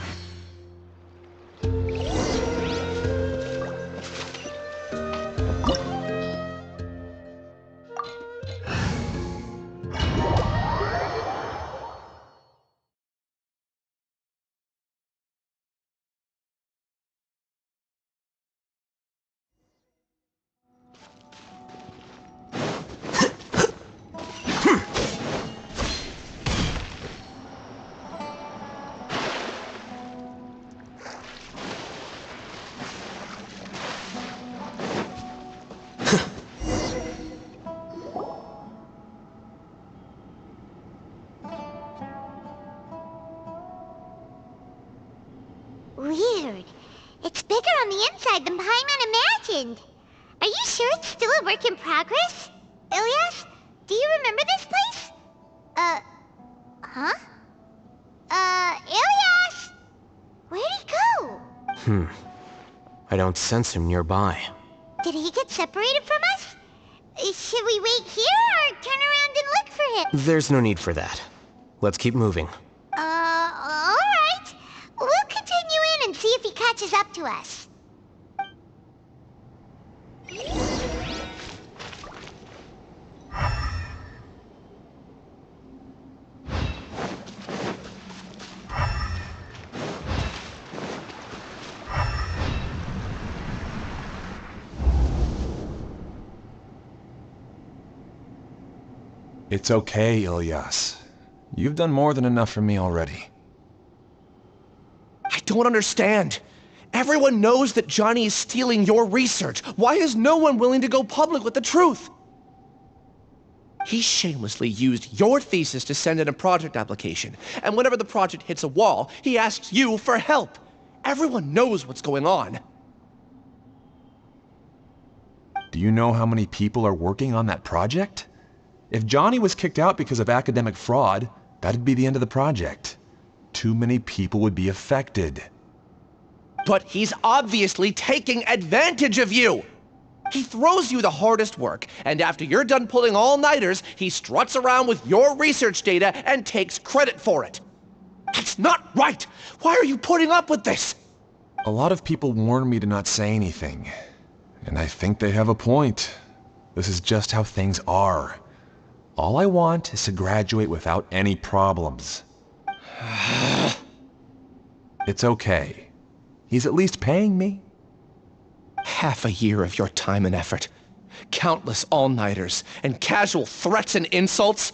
[SPEAKER 8] Weird. It's bigger on the inside than Paimon imagined. Are you sure it's still a work in progress? Ilyas, do you remember this place? Huh? Ilyas! Where'd he go?
[SPEAKER 11] I don't sense him nearby.
[SPEAKER 8] Did he get separated from us? Should we wait here or turn around and look for him?
[SPEAKER 11] There's no need for that. Let's keep moving.
[SPEAKER 8] Alright. We'll continue in and see if he catches up to us.
[SPEAKER 4] It's okay, Ilyas. You've done more than enough for me already.
[SPEAKER 9] I don't understand. Everyone knows that Johnny is stealing your research. Why is no one willing to go public with the truth? He shamelessly used your thesis to send in a project application, and whenever the project hits a wall, he asks you for help. Everyone knows what's going on.
[SPEAKER 4] Do you know how many people are working on that project? If Johnny was kicked out because of academic fraud, that'd be the end of the project. Too many people would be affected.
[SPEAKER 9] But he's obviously taking advantage of you! He throws you the hardest work, and after you're done pulling all-nighters, he struts around with your research data and takes credit for it. That's not right! Why are you putting up with this?
[SPEAKER 4] A lot of people warn me to not say anything. And I think they have a point. This is just how things are. All I want is to graduate without any problems. It's okay. He's at least paying me.
[SPEAKER 9] Half a year of your time and effort. Countless all-nighters and casual threats and insults.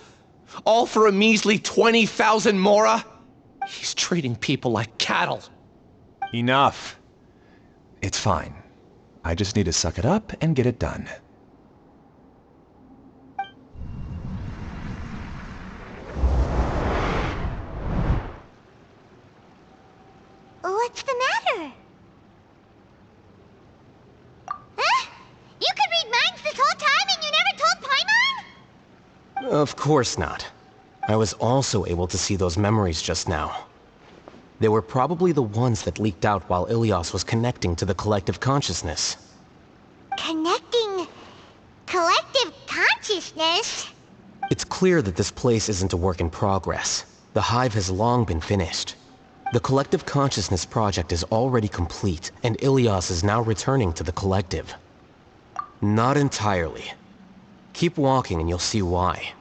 [SPEAKER 9] All for a measly 20,000 mora? He's treating people like cattle.
[SPEAKER 4] Enough. It's fine. I just need to suck it up and get it done.
[SPEAKER 8] What's the matter? Huh? You could read minds this whole time and you never told Paimon?
[SPEAKER 11] Of course not. I was also able to see those memories just now. They were probably the ones that leaked out while Ilyas was connecting to the collective consciousness.
[SPEAKER 8] Connecting... collective consciousness?
[SPEAKER 11] It's clear that this place isn't a work in progress. The hive has long been finished. The Collective Consciousness project is already complete, and Ilyas is now returning to the Collective. Not entirely. Keep walking and you'll see why.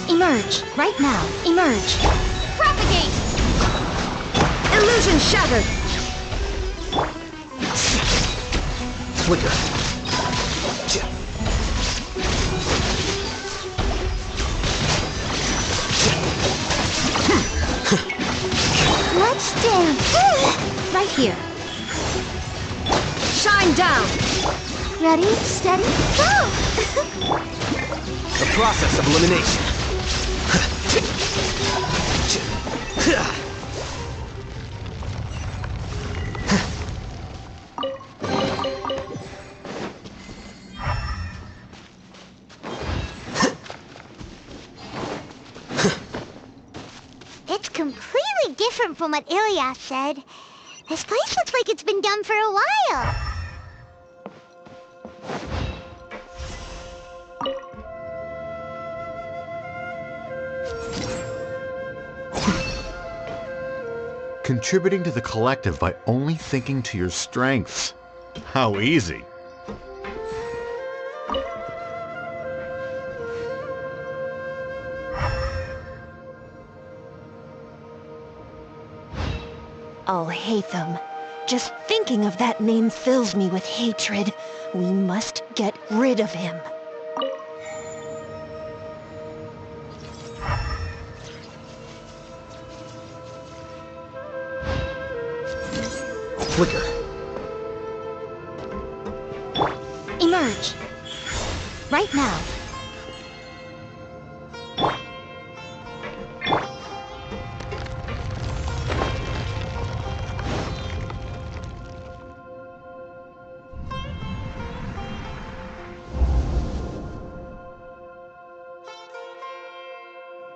[SPEAKER 1] Emerge! Right now! Emerge!
[SPEAKER 8] Propagate!
[SPEAKER 6] Illusion shattered!
[SPEAKER 11] Flicker.
[SPEAKER 8] Let's dance.
[SPEAKER 1] Right here. Shine down!
[SPEAKER 8] Ready, steady, go!
[SPEAKER 11] The process of elimination.
[SPEAKER 8] It's completely different from what Ilyas said. This place looks like it's been done for a while.
[SPEAKER 17] Contributing to the collective by only thinking to your strengths. How easy.
[SPEAKER 16] Alhacén. Just thinking of that name fills me with hatred. We must get rid of him.
[SPEAKER 11] Flicker.
[SPEAKER 16] Emerge. Right now.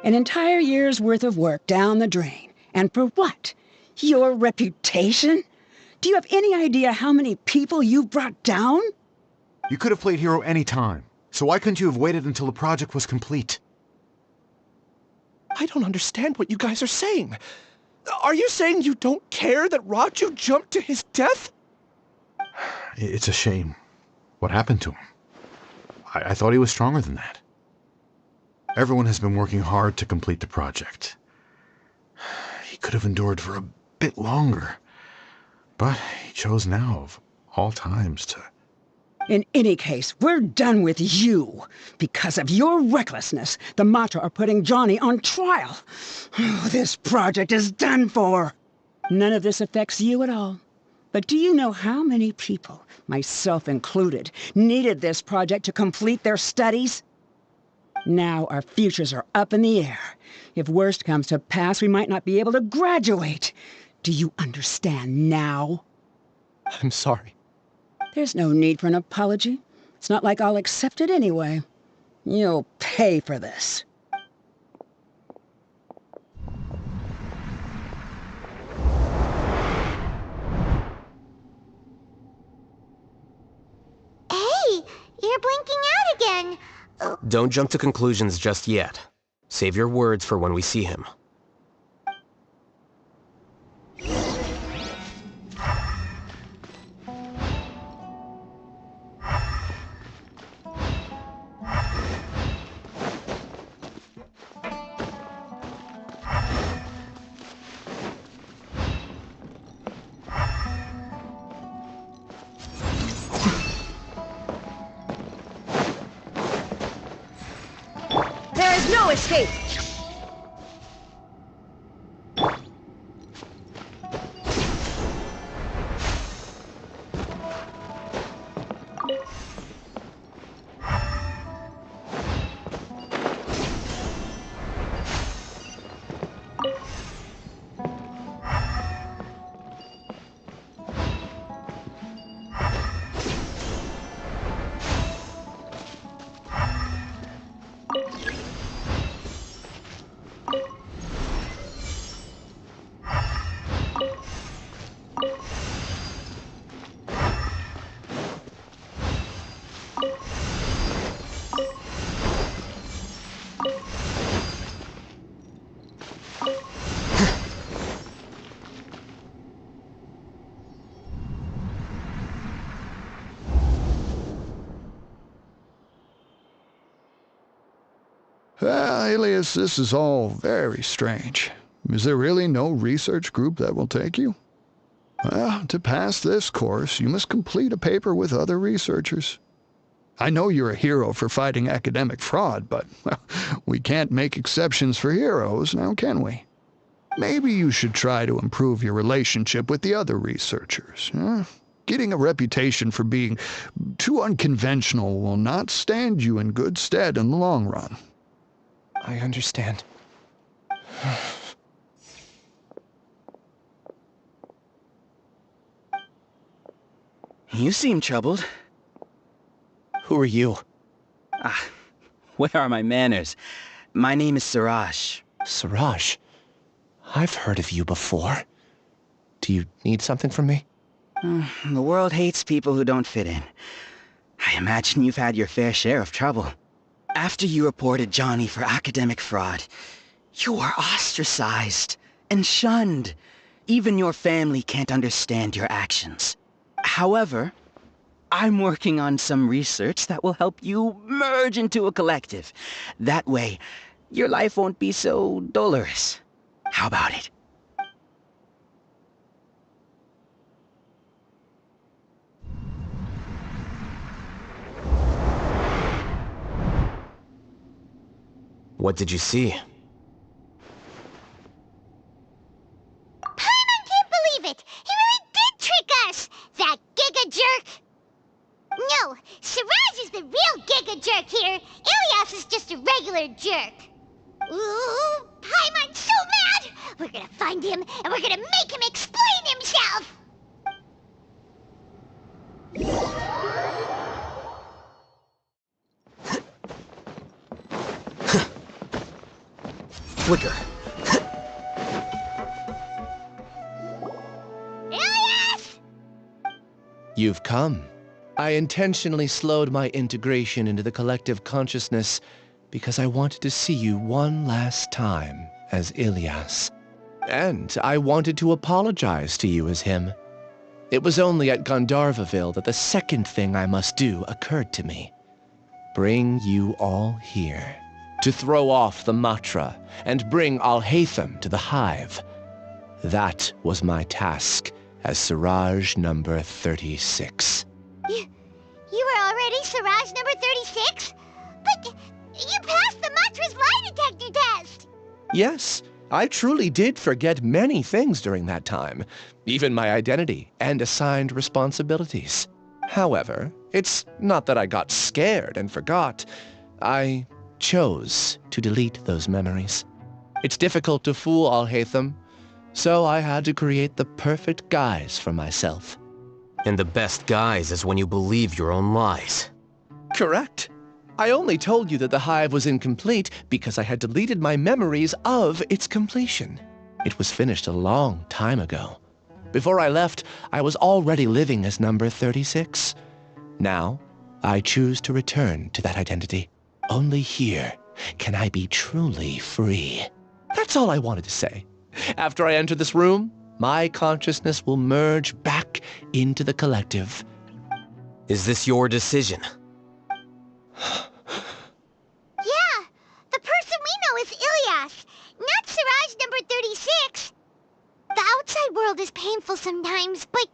[SPEAKER 6] An entire year's worth of work down the drain. And for what? Your reputation? Do you have any idea how many people you've brought down?
[SPEAKER 17] You could have played hero any time, so why couldn't you have waited until the project was complete?
[SPEAKER 9] I don't understand what you guys are saying. Are you saying you don't care that Raju jumped to his death?
[SPEAKER 17] It's a shame. What happened to him? I thought he was stronger than that. Everyone has been working hard to complete the project. He could have endured for a bit longer, but he chose now, of all times, to...
[SPEAKER 6] In any case, we're done with you. Because of your recklessness, the Matra are putting Johnny on trial. This project is done for. None of this affects you at all. But do you know how many people, myself included, needed this project to complete their studies? Now our futures are up in the air. If worst comes to pass, we might not be able to graduate. Do you understand now?
[SPEAKER 9] I'm sorry.
[SPEAKER 6] There's no need for an apology. It's not like I'll accept it anyway. You'll pay for this.
[SPEAKER 8] Hey, you're blinking out again.
[SPEAKER 11] Don't jump to conclusions just yet. Save your words for when we see him.
[SPEAKER 16] There is no escape!
[SPEAKER 18] Well, Alias, this is all very strange. Is there really no research group that will take you? Well, to pass this course, you must complete a paper with other researchers. I know you're a hero for fighting academic fraud, but well, we can't make exceptions for heroes, now can we? Maybe you should try to improve your relationship with the other researchers. Getting a reputation for being too unconventional will not stand you in good stead in the long run.
[SPEAKER 9] I understand.
[SPEAKER 19] You seem troubled.
[SPEAKER 9] Who are you?
[SPEAKER 19] Where are my manners? My name is Suraj.
[SPEAKER 9] Suraj? I've heard of you before. Do you need something from me?
[SPEAKER 19] The world hates people who don't fit in. I imagine you've had your fair share of trouble. After you reported Johnny for academic fraud, you were ostracized and shunned. Even your family can't understand your actions. However, I'm working on some research that will help you merge into a collective. That way, your life won't be so dolorous. How about it?
[SPEAKER 11] What did you see?
[SPEAKER 8] Paimon can't believe it! He really did trick us! That giga jerk! No, Suraj is the real giga jerk here. Ilyas is just a regular jerk. Ooh, Paimon's so mad! We're gonna find him, and we're gonna make him explain himself!
[SPEAKER 11] Flicker.
[SPEAKER 8] Ilyas!
[SPEAKER 9] You've come. I intentionally slowed my integration into the collective consciousness because I wanted to see you one last time as Ilyas. And I wanted to apologize to you as him. It was only at Gandharvaville that the second thing I must do occurred to me. Bring you all here, to throw off the Matra and bring Alhacén to the Hive. That was my task as Suraj number 36.
[SPEAKER 8] You were already Suraj number 36? But you passed the Matra's lie detector test!
[SPEAKER 9] Yes, I truly did forget many things during that time, even my identity and assigned responsibilities. However, it's not that I got scared and forgot. I chose to delete those memories. It's difficult to fool Alhacén, so I had to create the perfect guise for myself.
[SPEAKER 11] And the best guise is when you believe your own lies.
[SPEAKER 9] Correct. I only told you that the hive was incomplete because I had deleted my memories of its completion. It was finished a long time ago. Before I left, I was already living as number 36. Now, I choose to return to that identity. Only here can I be truly free. That's all I wanted to say. After I enter this room, my consciousness will merge back into the collective.
[SPEAKER 11] Is this your decision?
[SPEAKER 8] Yeah, the person we know is Ilyas, not Suraj number 36. The outside world is painful sometimes, but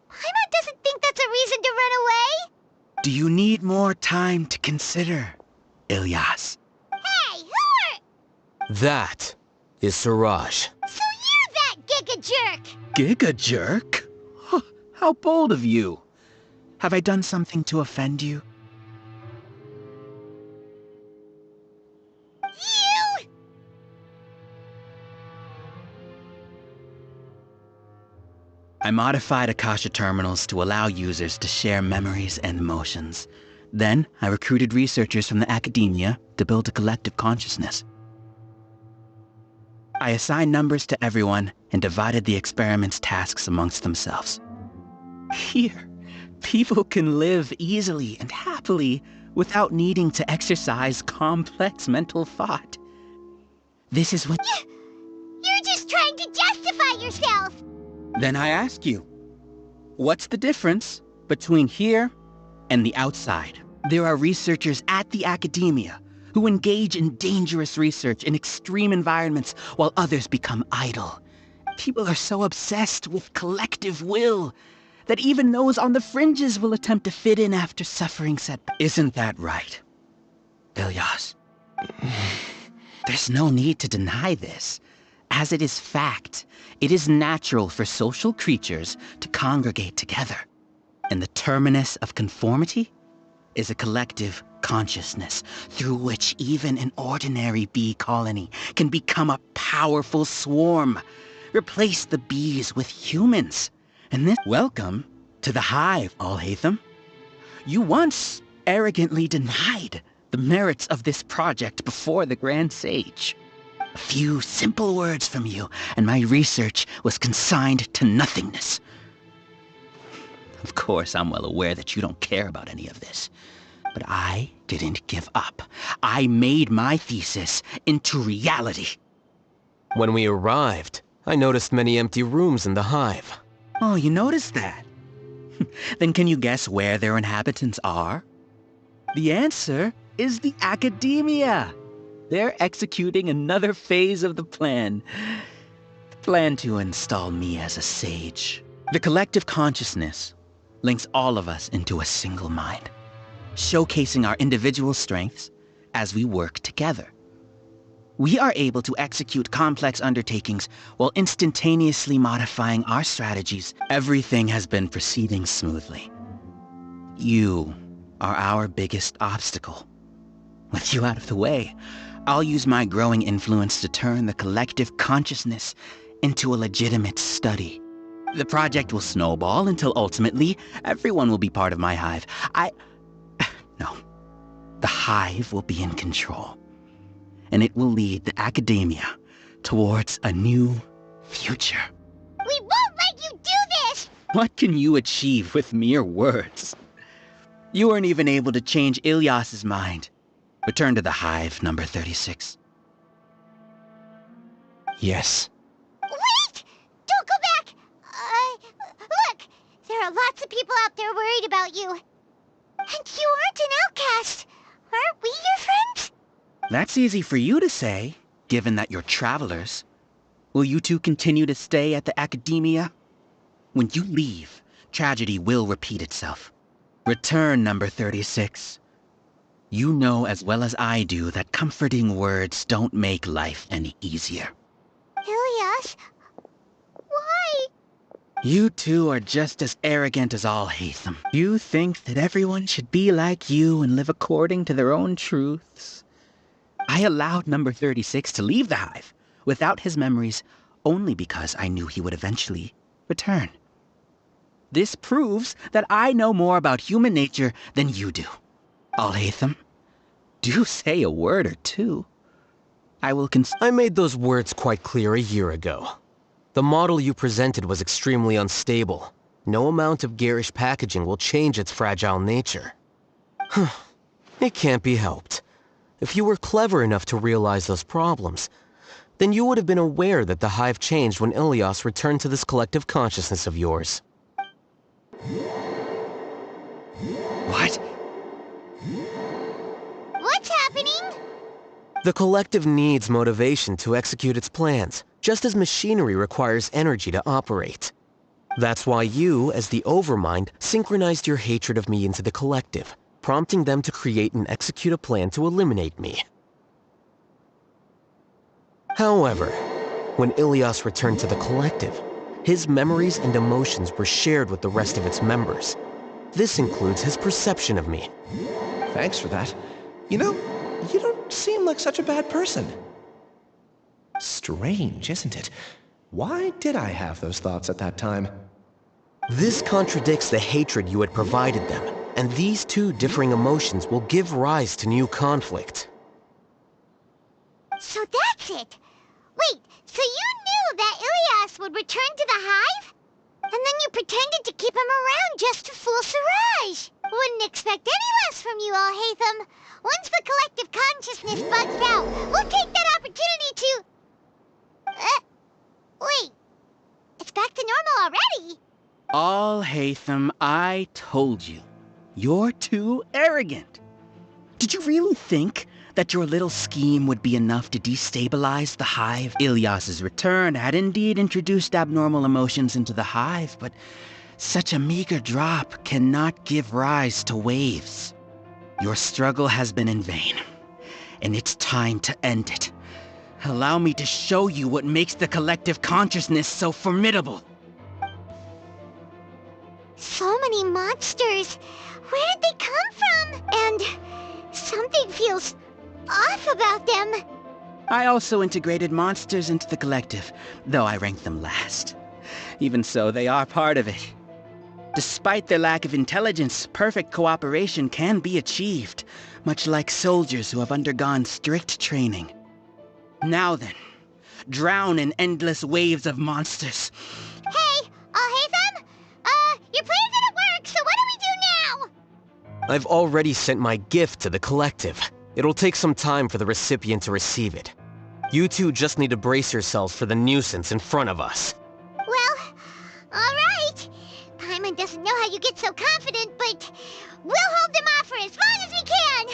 [SPEAKER 8] Paimon doesn't think that's a reason to run away.
[SPEAKER 19] Do you need more time to consider, Ilyas?
[SPEAKER 8] Hey, who are...
[SPEAKER 11] That is Suraj.
[SPEAKER 8] So you're that giga jerk!
[SPEAKER 19] Giga jerk? How bold of you. Have I done something to offend you?
[SPEAKER 8] You!
[SPEAKER 19] I modified Akasha terminals to allow users to share memories and emotions. Then, I recruited researchers from the academia to build a collective consciousness. I assigned numbers to everyone and divided the experiment's tasks amongst themselves. Here, people can live easily and happily without needing to exercise complex mental thought. This is what...
[SPEAKER 8] You're just trying to justify yourself!
[SPEAKER 19] Then I ask you, what's the difference between here and the outside? There are researchers at the academia who engage in dangerous research in extreme environments while others become idle. People are so obsessed with collective will that even those on the fringes will attempt to fit in after suffering setbacks. Isn't that right, Ilyas? There's no need to deny this, as it is fact. It is natural for social creatures to congregate together, and the terminus of conformity is a collective consciousness through which even an ordinary bee colony can become a powerful swarm. Replace the bees with humans, and this— Welcome to the hive, Alhacén. You once arrogantly denied the merits of this project before the Grand Sage. A few simple words from you, and my research was consigned to nothingness. Of course, I'm well aware that you don't care about any of this. But I didn't give up. I made my thesis into reality.
[SPEAKER 11] When we arrived, I noticed many empty rooms in the hive.
[SPEAKER 19] Oh, you noticed that? Then can you guess where their inhabitants are? The answer is the academia. They're executing another phase of the plan. The plan to install me as a sage. The collective consciousness links all of us into a single mind, showcasing our individual strengths as we work together. We are able to execute complex undertakings while instantaneously modifying our strategies. Everything has been proceeding smoothly. You are our biggest obstacle. With you out of the way, I'll use my growing influence to turn the collective consciousness into a legitimate study. The project will snowball until ultimately everyone will be part of my hive. No. The hive will be in control, and it will lead the academia towards a new future.
[SPEAKER 8] We won't let you do this!
[SPEAKER 19] What can you achieve with mere words? You weren't even able to change Ilyas's mind. Return to the hive, number 36.
[SPEAKER 11] Yes.
[SPEAKER 8] Wait! Don't go back! Look! There are lots of people out there worried about you. And you aren't an outcast. Aren't we your friends?
[SPEAKER 19] That's easy for you to say, given that you're travelers. Will you two continue to stay at the academia? When you leave, tragedy will repeat itself. Return, number 36. You know as well as I do that comforting words don't make life any easier.
[SPEAKER 8] Ilyas? Why?
[SPEAKER 19] You two are just as arrogant as Alhacén. You think that everyone should be like you and live according to their own truths. I allowed number 36 to leave the hive without his memories only because I knew he would eventually return. This proves that I know more about human nature than you do. Alhacén, do say a word or two.
[SPEAKER 11] I made those words quite clear a year ago. The model you presented was extremely unstable. No amount of garish packaging will change its fragile nature. It can't be helped. If you were clever enough to realize those problems, then you would have been aware that the hive changed when Ilyas returned to this collective consciousness of yours.
[SPEAKER 19] What?
[SPEAKER 8] What's happening?
[SPEAKER 11] The collective needs motivation to execute its plans, just as machinery requires energy to operate. That's why you, as the Overmind, synchronized your hatred of me into the collective, prompting them to create and execute a plan to eliminate me. However, when Ilyas returned to the collective, his memories and emotions were shared with the rest of its members. This includes his perception of me.
[SPEAKER 9] Thanks for that. You know, you don't seem like such a bad person. Strange, isn't it? Why did I have those thoughts at that time?
[SPEAKER 11] This contradicts the hatred you had provided them, and these two differing emotions will give rise to new conflict.
[SPEAKER 8] So that's it! Wait, so you knew that Ilyas would return to the hive? And then you pretended to keep him around just to fool Siraj! Wouldn't expect any less from you, Alhacén. Once the collective consciousness bugs out, we'll take that opportunity to... wait. It's back to normal already.
[SPEAKER 19] Alhacén, I told you. You're too arrogant. Did you really think that your little scheme would be enough to destabilize the hive. Ilyas's return had indeed introduced abnormal emotions into the hive, but such a meager drop cannot give rise to waves. Your struggle has been in vain, and it's time to end it. Allow me to show you what makes the collective consciousness so formidable.
[SPEAKER 8] So many monsters. Where did they come from? And something feels off about them.
[SPEAKER 19] I also integrated monsters into the collective, though I ranked them last. Even so, they are part of it. Despite their lack of intelligence, perfect cooperation can be achieved, much like soldiers who have undergone strict training. Now then, drown in endless waves of monsters.
[SPEAKER 8] Hey, Alhacén? Your plan didn't work, so what do we do now?
[SPEAKER 11] I've already sent my gift to the collective. It'll take some time for the recipient to receive it. You two just need to brace yourselves for the nuisance in front of us.
[SPEAKER 8] Well, alright. Paimon doesn't know how you get so confident, but we'll hold them off for as long as we can.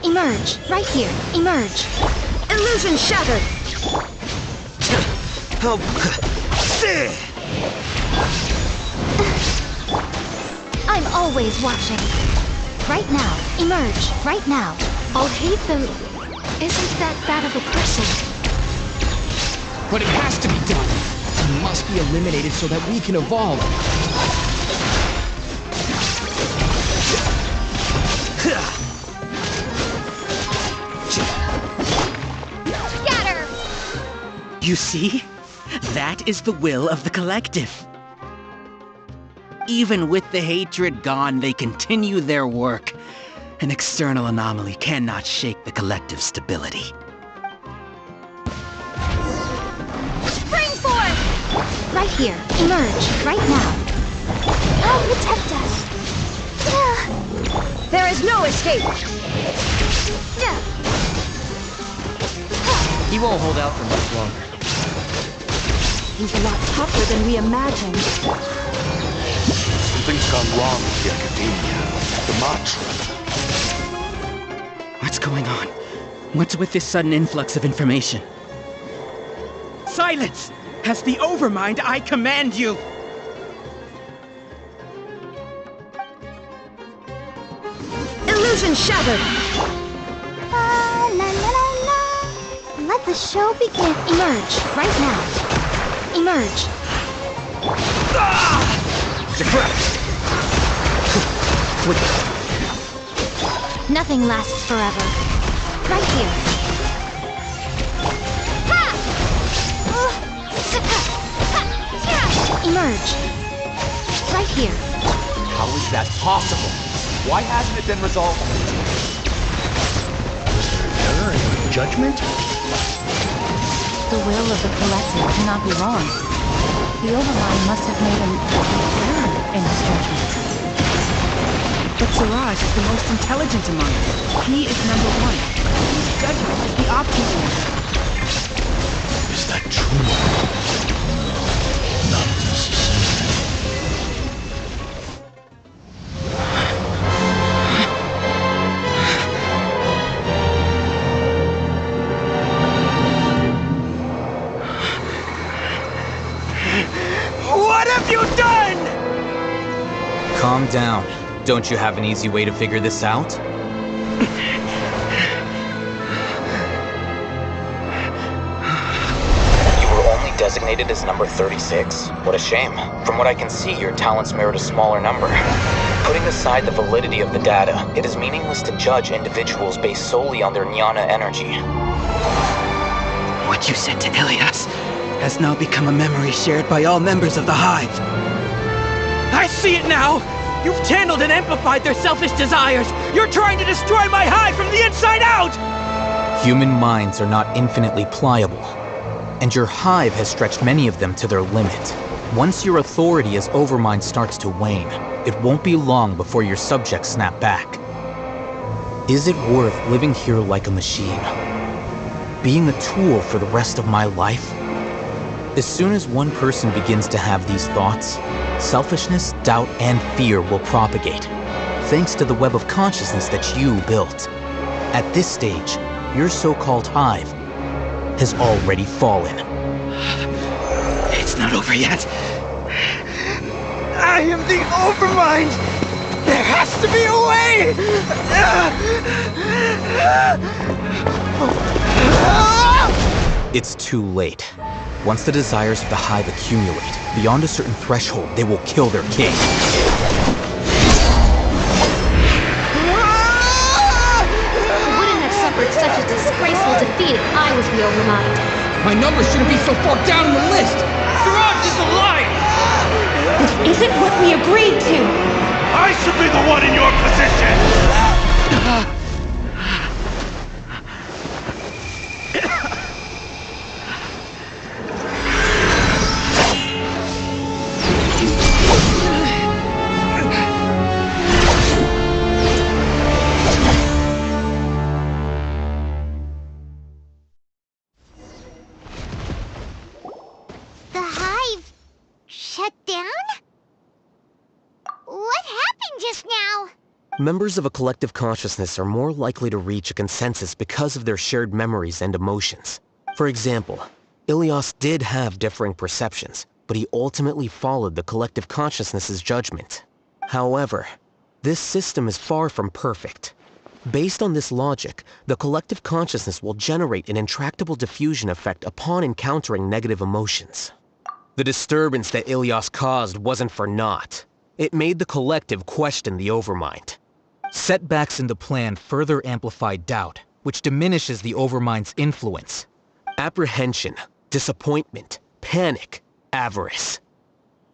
[SPEAKER 1] Emerge, right here, emerge. Illusion shattered. I'm always watching. Right now, emerge, right now. Alhacén isn't that bad of a person.
[SPEAKER 5] But it has to be done. He must be eliminated so that we can evolve.
[SPEAKER 8] Scatter!
[SPEAKER 19] You see? That is the will of the collective. Even with the hatred gone, they continue their work. An external anomaly cannot shake the collective's stability.
[SPEAKER 8] Spring forth!
[SPEAKER 1] Right here, emerge, right now.
[SPEAKER 8] Help protect us.
[SPEAKER 1] There is no escape.
[SPEAKER 2] He won't hold out for much longer.
[SPEAKER 1] He's a lot tougher than we imagined.
[SPEAKER 3] Something's gone wrong with the Academia. The mantra.
[SPEAKER 19] What's going on? What's with this sudden influx of information? Silence! As the Overmind, I command you!
[SPEAKER 1] Illusion shattered!
[SPEAKER 8] La la la la. Let the show begin.
[SPEAKER 1] Emerge, right now. Emerge. Nothing lasts forever. Right here. Emerge. Right here.
[SPEAKER 4] How is that possible? Why hasn't it been resolved?
[SPEAKER 5] Error in judgment?
[SPEAKER 20] The will of the collective cannot be wrong. The Overmind must have made an error in his judgment.
[SPEAKER 19] But Siraj is the most intelligent among us. He is number one. His judgment is the optimal.
[SPEAKER 5] Is that true? Not necessarily.
[SPEAKER 19] What have you done?
[SPEAKER 10] Calm down. Don't you have an easy way to figure this out? You were only designated as number 36. What a shame. From what I can see, your talents merit a smaller number. Putting aside the validity of the data, it is meaningless to judge individuals based solely on their jnana energy.
[SPEAKER 19] What you said to Ilyas has now become a memory shared by all members of the Hive. I see it now! You've channeled and amplified their selfish desires! You're trying to destroy my Hive from the inside out!
[SPEAKER 14] Human minds are not infinitely pliable, and your Hive has stretched many of them to their limit. Once your authority as Overmind starts to wane, it won't be long before your subjects snap back. Is it worth living here like a machine? Being a tool for the rest of my life? As soon as one person begins to have these thoughts, selfishness, doubt, and fear will propagate, thanks to the web of consciousness that you built. At this stage, your so-called hive has already fallen.
[SPEAKER 19] It's not over yet. I am the Overmind! There has to be a way!
[SPEAKER 14] It's too late. Once the desires of the hive accumulate, beyond a certain threshold, they will kill their king.
[SPEAKER 1] Wouldn't have suffered such a disgraceful defeat if I was the Overmind.
[SPEAKER 21] My number shouldn't be so far down in the list! Siraj is alive!
[SPEAKER 1] This isn't what we agreed to!
[SPEAKER 22] I should be the one in your position!
[SPEAKER 8] The hive shut down? What happened just now?
[SPEAKER 11] Members of a collective consciousness are more likely to reach a consensus because of their shared memories and emotions. For example, Ilias did have differing perceptions, but he ultimately followed the collective consciousness's judgment. However, this system is far from perfect. Based on this logic, the collective consciousness will generate an intractable diffusion effect upon encountering negative emotions. The disturbance that Ilias caused wasn't for naught. It made the collective question the Overmind.
[SPEAKER 14] Setbacks in the plan further amplify doubt, which diminishes the Overmind's influence.
[SPEAKER 11] Apprehension, disappointment, panic, avarice.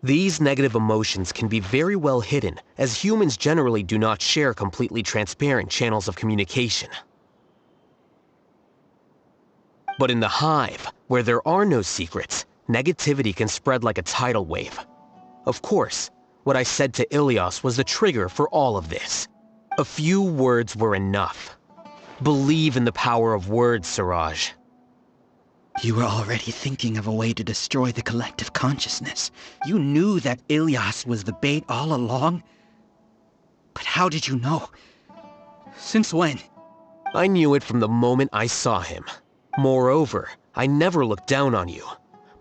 [SPEAKER 11] These negative emotions can be very well hidden, as humans generally do not share completely transparent channels of communication. But in the hive, where there are no secrets, negativity can spread like a tidal wave. Of course, what I said to Ilias was the trigger for all of this. A few words were enough. Believe in the power of words, Siraj.
[SPEAKER 19] You were already thinking of a way to destroy the collective consciousness. You knew that Ilias was the bait all along? But how did you know? Since when?
[SPEAKER 11] I knew it from the moment I saw him. Moreover, I never looked down on you.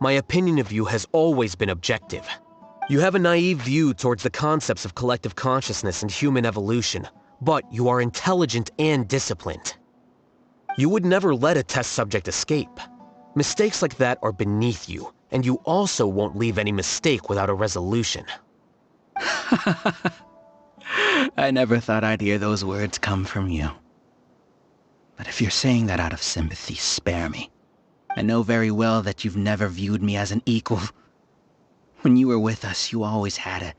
[SPEAKER 11] My opinion of you has always been objective. You have a naive view towards the concepts of collective consciousness and human evolution, but you are intelligent and disciplined. You would never let a test subject escape. Mistakes like that are beneath you, and you also won't leave any mistake without a resolution.
[SPEAKER 19] I never thought I'd hear those words come from you. But if you're saying that out of sympathy, spare me. I know very well that you've never viewed me as an equal. When you were with us, you always had a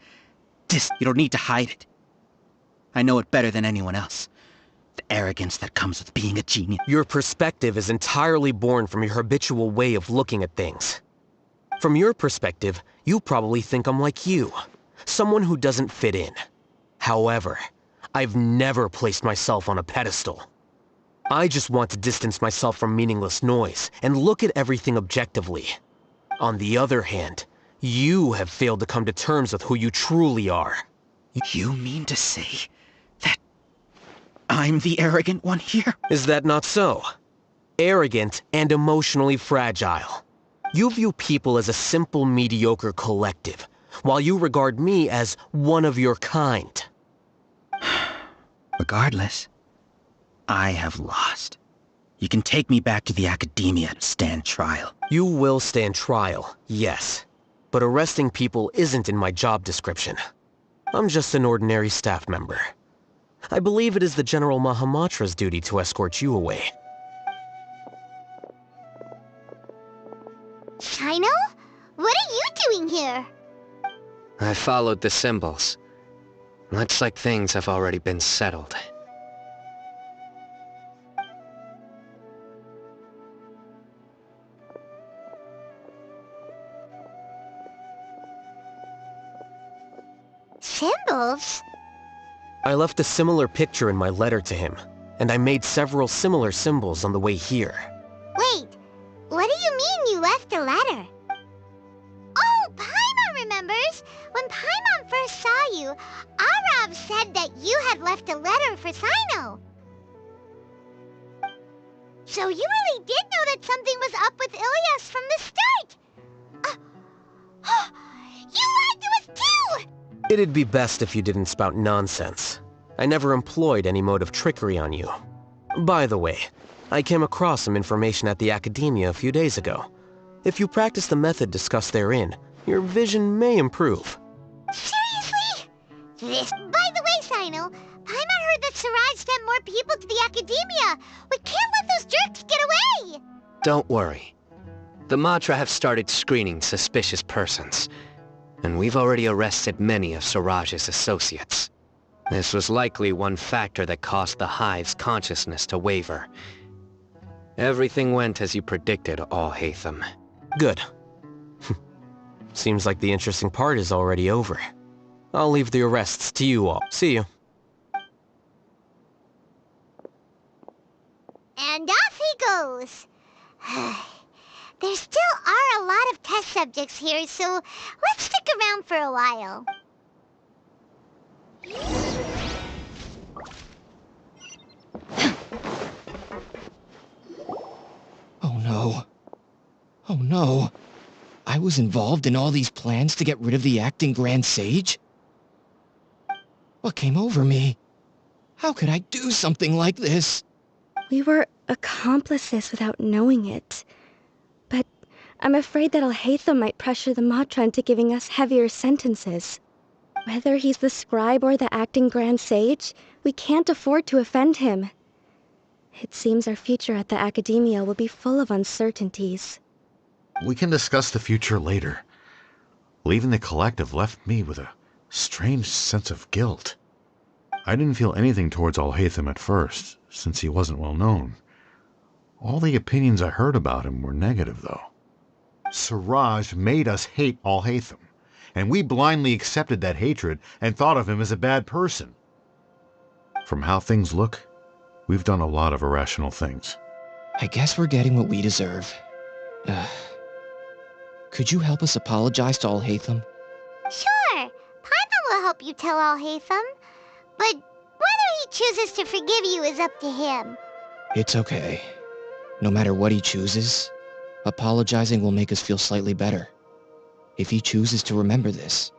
[SPEAKER 19] you don't need to hide it. I know it better than anyone else. The arrogance that comes with being a genius.
[SPEAKER 11] Your perspective is entirely born from your habitual way of looking at things. From your perspective, you probably think I'm like you, someone who doesn't fit in. However, I've never placed myself on a pedestal. I just want to distance myself from meaningless noise and look at everything objectively. On the other hand, you have failed to come to terms with who you truly are.
[SPEAKER 19] You mean to say that I'm the arrogant one here?
[SPEAKER 11] Is that not so? Arrogant and emotionally fragile. You view people as a simple, mediocre collective, while you regard me as one of your kind.
[SPEAKER 19] Regardless, I have lost. You can take me back to the academia to stand trial.
[SPEAKER 11] You will stand trial, yes. But arresting people isn't in my job description. I'm just an ordinary staff member. I believe it is the General Mahamatra's duty to escort you away.
[SPEAKER 8] Chino? What are you doing here?
[SPEAKER 23] I followed the symbols. Looks like things have already been settled.
[SPEAKER 8] Symbols?
[SPEAKER 11] I left a similar picture in my letter to him, and I made several similar symbols on the way here.
[SPEAKER 8] Wait, what do you mean you left a letter? members. When Paimon first saw you, Arav said that you had left a letter for Sino. So you really did know that something was up with Ilyas from the start! You lied to us too!
[SPEAKER 11] It'd be best if you didn't spout nonsense. I never employed any mode of trickery on you. By the way, I came across some information at the Academia a few days ago. If you practice the method discussed therein, your vision may improve.
[SPEAKER 8] Seriously? By the way, Sino, Paimon heard that Siraj sent more people to the Academia. We can't let those jerks get away!
[SPEAKER 23] Don't worry. The Matra have started screening suspicious persons, and we've already arrested many of Siraj's associates. This was likely one factor that caused the Hive's consciousness to waver. Everything went as you predicted, Alhacén.
[SPEAKER 11] Good. Seems like the interesting part is already over. I'll leave the arrests to you all. See you.
[SPEAKER 8] And off he goes. There still are a lot of test subjects here, so let's stick around for a while.
[SPEAKER 5] Oh no. Oh no. I was involved in all these plans to get rid of the acting Grand Sage? What came over me? How could I do something like this?
[SPEAKER 1] We were accomplices without knowing it. But I'm afraid that Alhacén might pressure the Matra into giving us heavier sentences. Whether he's the scribe or the acting Grand Sage, we can't afford to offend him. It seems our future at the Academia will be full of uncertainties.
[SPEAKER 17] We can discuss the future later. Leaving the collective left me with a strange sense of guilt. I didn't feel anything towards Alhacén at first, since he wasn't well known. All the opinions I heard about him were negative, though. Siraj made us hate Alhacén, and we blindly accepted that hatred and thought of him as a bad person. From how things look, we've done a lot of irrational things.
[SPEAKER 5] I guess we're getting what we deserve. Could you help us apologize to Alhacén?
[SPEAKER 8] Sure. Paimon will help you tell Alhacén. But whether he chooses to forgive you is up to him.
[SPEAKER 5] It's okay. No matter what he chooses, apologizing will make us feel slightly better. If he chooses to remember this,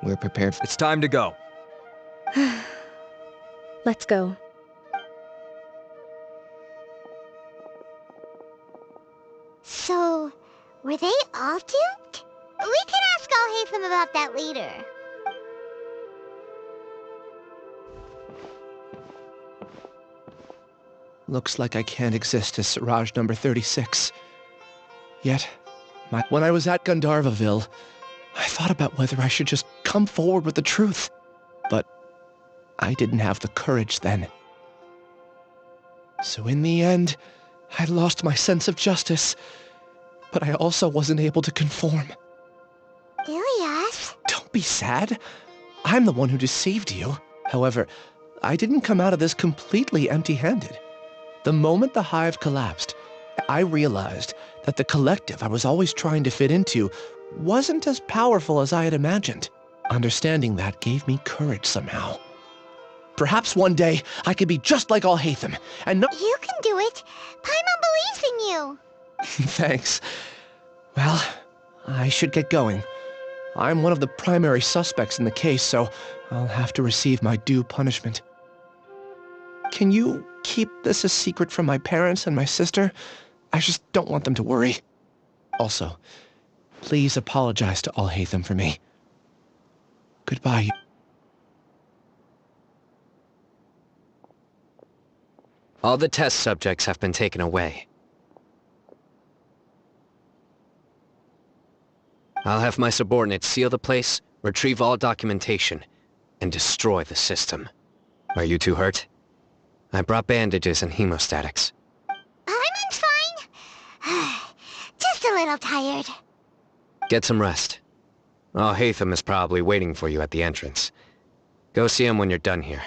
[SPEAKER 5] we're prepared for—
[SPEAKER 10] It's time to go.
[SPEAKER 1] Let's go.
[SPEAKER 8] So, were they all duped? We can ask Alhacén about that later.
[SPEAKER 9] Looks like I can't exist as Siraj number 36. Yet, when I was at Gandharvaville, I thought about whether I should just come forward with the truth. But I didn't have the courage then. So in the end, I lost my sense of justice. But I also wasn't able to conform.
[SPEAKER 8] Ilyas?
[SPEAKER 9] Don't be sad. I'm the one who deceived you. However, I didn't come out of this completely empty-handed. The moment the Hive collapsed, I realized that the collective I was always trying to fit into wasn't as powerful as I had imagined. Understanding that gave me courage somehow. Perhaps one day I could be just like Alhacén and not—
[SPEAKER 8] You can do it. Paimon believes in you.
[SPEAKER 9] Thanks. Well, I should get going. I'm one of the primary suspects in the case, so I'll have to receive my due punishment. Can you keep this a secret from my parents and my sister? I just don't want them to worry. Also, please apologize to Alhacén for me. Goodbye.
[SPEAKER 23] All the test subjects have been taken away. I'll have my subordinates seal the place, retrieve all documentation, and destroy the system. Are you too hurt? I brought bandages and hemostatics.
[SPEAKER 8] Paimon's fine. Just a little tired.
[SPEAKER 23] Get some rest. Alhacén is probably waiting for you at the entrance. Go see him when you're done here.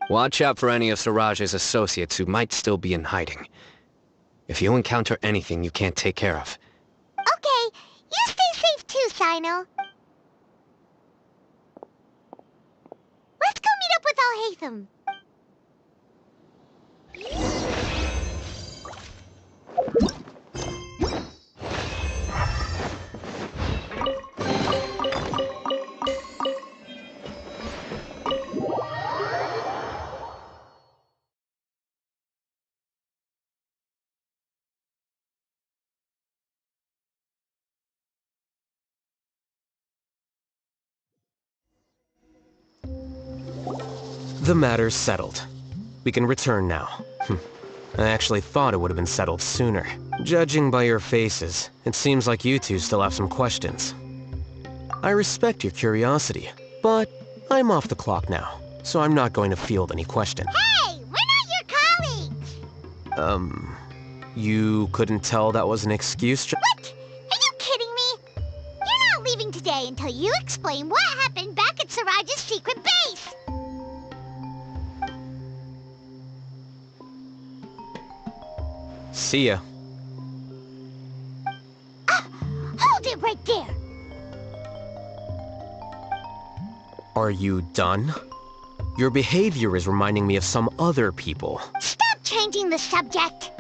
[SPEAKER 23] Watch out for any of Siraj's associates who might still be in hiding. If you encounter anything you can't take care of.
[SPEAKER 8] Okay, you stay safe too, Sino. Alhaitham.
[SPEAKER 11] The matter's settled. We can return now. I actually thought it would have been settled sooner. Judging by your faces, it seems like you two still have some questions. I respect your curiosity, but I'm off the clock now, so I'm not going to field any questions.
[SPEAKER 8] Hey, we're not your colleagues!
[SPEAKER 11] You couldn't tell that was an excuse?
[SPEAKER 8] What? Are you kidding me? You're not leaving today until you explain what happened back at Siraj's secret base!
[SPEAKER 11] See ya.
[SPEAKER 8] Hold it right there!
[SPEAKER 11] Are you done? Your behavior is reminding me of some other people.
[SPEAKER 8] Stop changing the subject!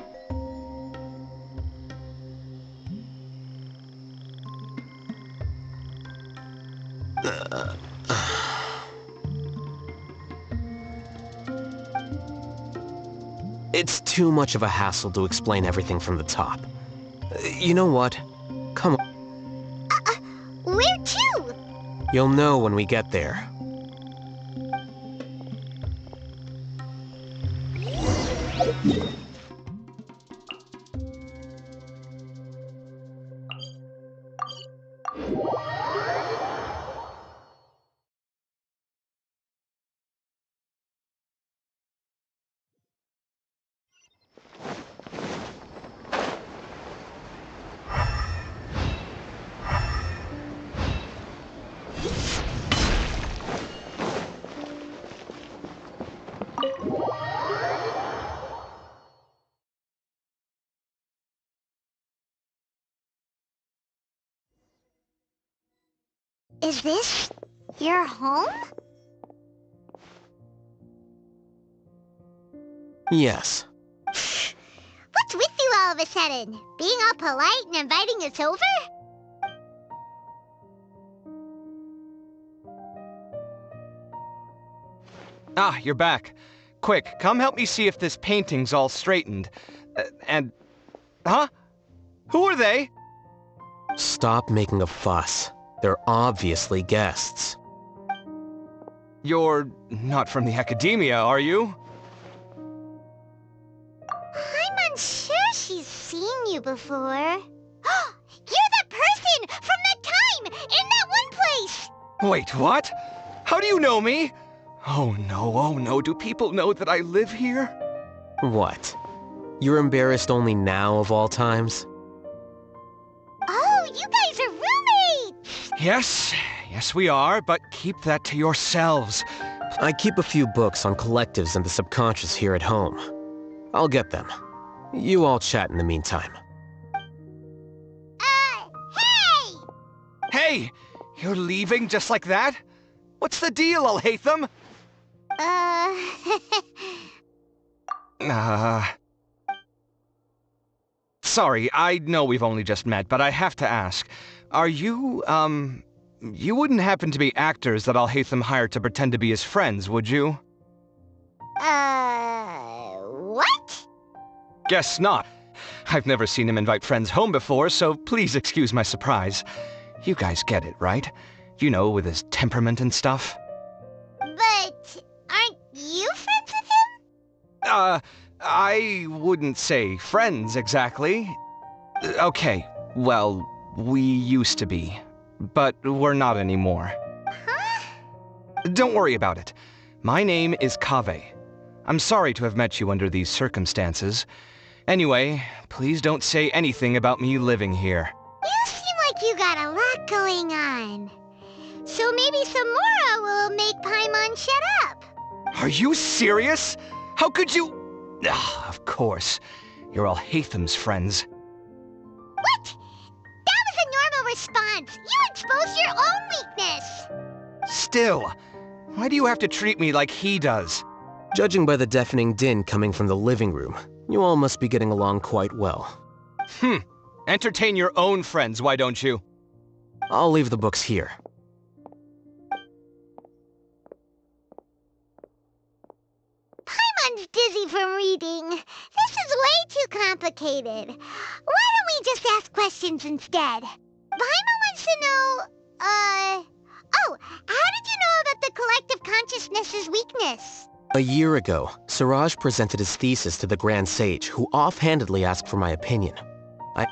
[SPEAKER 11] It's too much of a hassle to explain everything from the top. You know what? Come on.
[SPEAKER 8] Where to?
[SPEAKER 11] You'll know when we get there.
[SPEAKER 8] Is this your home?
[SPEAKER 11] Yes.
[SPEAKER 8] What's with you all of a sudden? Being all polite and inviting us over?
[SPEAKER 7] Ah, you're back. Quick, come help me see if this painting's all straightened. Huh? Who are they?
[SPEAKER 11] Stop making a fuss. They're obviously guests.
[SPEAKER 7] You're not from the Academia, are you?
[SPEAKER 8] I'm unsure she's seen you before. You're that person from that time in that one place!
[SPEAKER 7] Wait, what? How do you know me? Oh no, do people know that I live here?
[SPEAKER 11] What? You're embarrassed only now of all times?
[SPEAKER 8] Oh, you guys are roommates!
[SPEAKER 7] Yes we are, but keep that to yourselves.
[SPEAKER 11] I keep a few books on collectives and the subconscious here at home. I'll get them. You all chat in the meantime.
[SPEAKER 8] Hey!
[SPEAKER 7] Hey! You're leaving just like that? What's the deal, Alhaitham? Sorry, I know we've only just met, but I have to ask. Are you, you wouldn't happen to be actors that Alhaitham hired to pretend to be his friends, would you?
[SPEAKER 8] What?
[SPEAKER 7] Guess not. I've never seen him invite friends home before, so please excuse my surprise. You guys get it, right? You know, with his temperament and stuff.
[SPEAKER 8] But aren't you friends with him?
[SPEAKER 7] I wouldn't say friends exactly. Okay, well, we used to be, but we're not anymore.
[SPEAKER 8] Huh?
[SPEAKER 7] Don't worry about it. My name is Kaveh. I'm sorry to have met you under these circumstances. Anyway, please don't say anything about me living here.
[SPEAKER 8] You seem like you got a lot going on. So maybe Samora will make Paimon shut up.
[SPEAKER 7] Are you serious? How could you... of course. You're Alhaitham's friends.
[SPEAKER 8] What? That was a normal response. You exposed your own weakness.
[SPEAKER 7] Still, Why do you have to treat me like he does?
[SPEAKER 11] Judging by the deafening din coming from the living room, you all must be getting along quite well.
[SPEAKER 7] Entertain your own friends, why don't you?
[SPEAKER 11] I'll leave the books here.
[SPEAKER 8] Paimon's dizzy from reading. This is way too complicated. Why don't we just ask questions instead? Paimon wants to know, oh, how did you know about the collective consciousness's weakness?
[SPEAKER 11] A year ago, Suraj presented his thesis to the Grand Sage, who offhandedly asked for my opinion.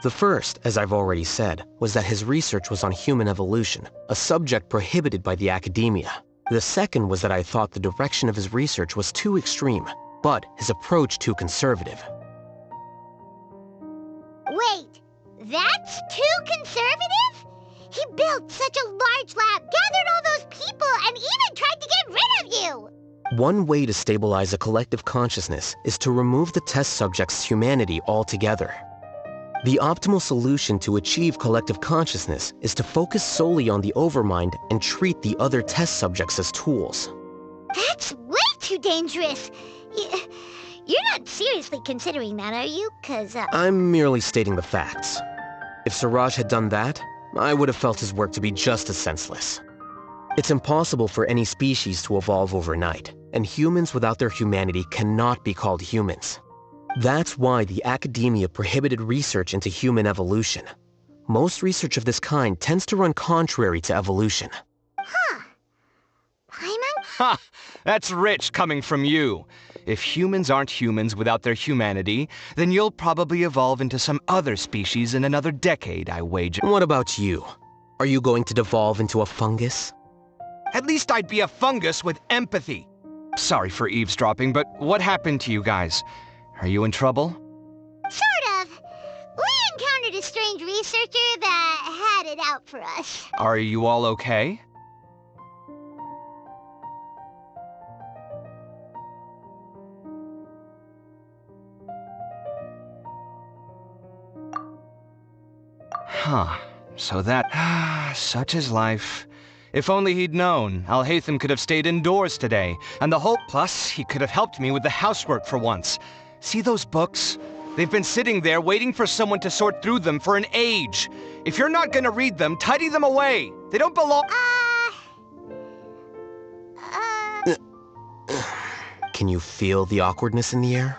[SPEAKER 11] The first, as I've already said, was that his research was on human evolution, a subject prohibited by the academia. The second was that I thought the direction of his research was too extreme, but his approach too conservative.
[SPEAKER 8] Wait, that's too conservative? He built such a large lab, gathered all those people, and even tried to get rid of you!
[SPEAKER 11] One way to stabilize a collective consciousness is to remove the test subject's humanity altogether. The optimal solution to achieve collective consciousness is to focus solely on the overmind and treat the other test subjects as tools.
[SPEAKER 8] That's way too dangerous! You're not seriously considering that, are you? 'Cause,
[SPEAKER 11] I'm merely stating the facts. If Suraj had done that, I would have felt his work to be just as senseless. It's impossible for any species to evolve overnight, and humans without their humanity cannot be called humans. That's why the academia prohibited research into human evolution. Most research of this kind tends to run contrary to evolution.
[SPEAKER 8] Huh. Paimon?
[SPEAKER 7] Ha! That's rich coming from you. If humans aren't humans without their humanity, then you'll probably evolve into some other species in another decade, I wager.
[SPEAKER 11] What about you? Are you going to devolve into a fungus?
[SPEAKER 7] At least I'd be a fungus with empathy. Sorry for eavesdropping, but what happened to you guys? Are you in trouble?
[SPEAKER 8] Sort of. We encountered a strange researcher that had it out for us.
[SPEAKER 7] Are you all okay? Huh. So that... such is life. If only he'd known, Alhacén could have stayed indoors today, and the whole... Plus, he could have helped me with the housework for once. See those books? They've been sitting there waiting for someone to sort through them for an age. If you're not gonna read them, tidy them away. They don't belong...
[SPEAKER 11] Can you feel the awkwardness in the air?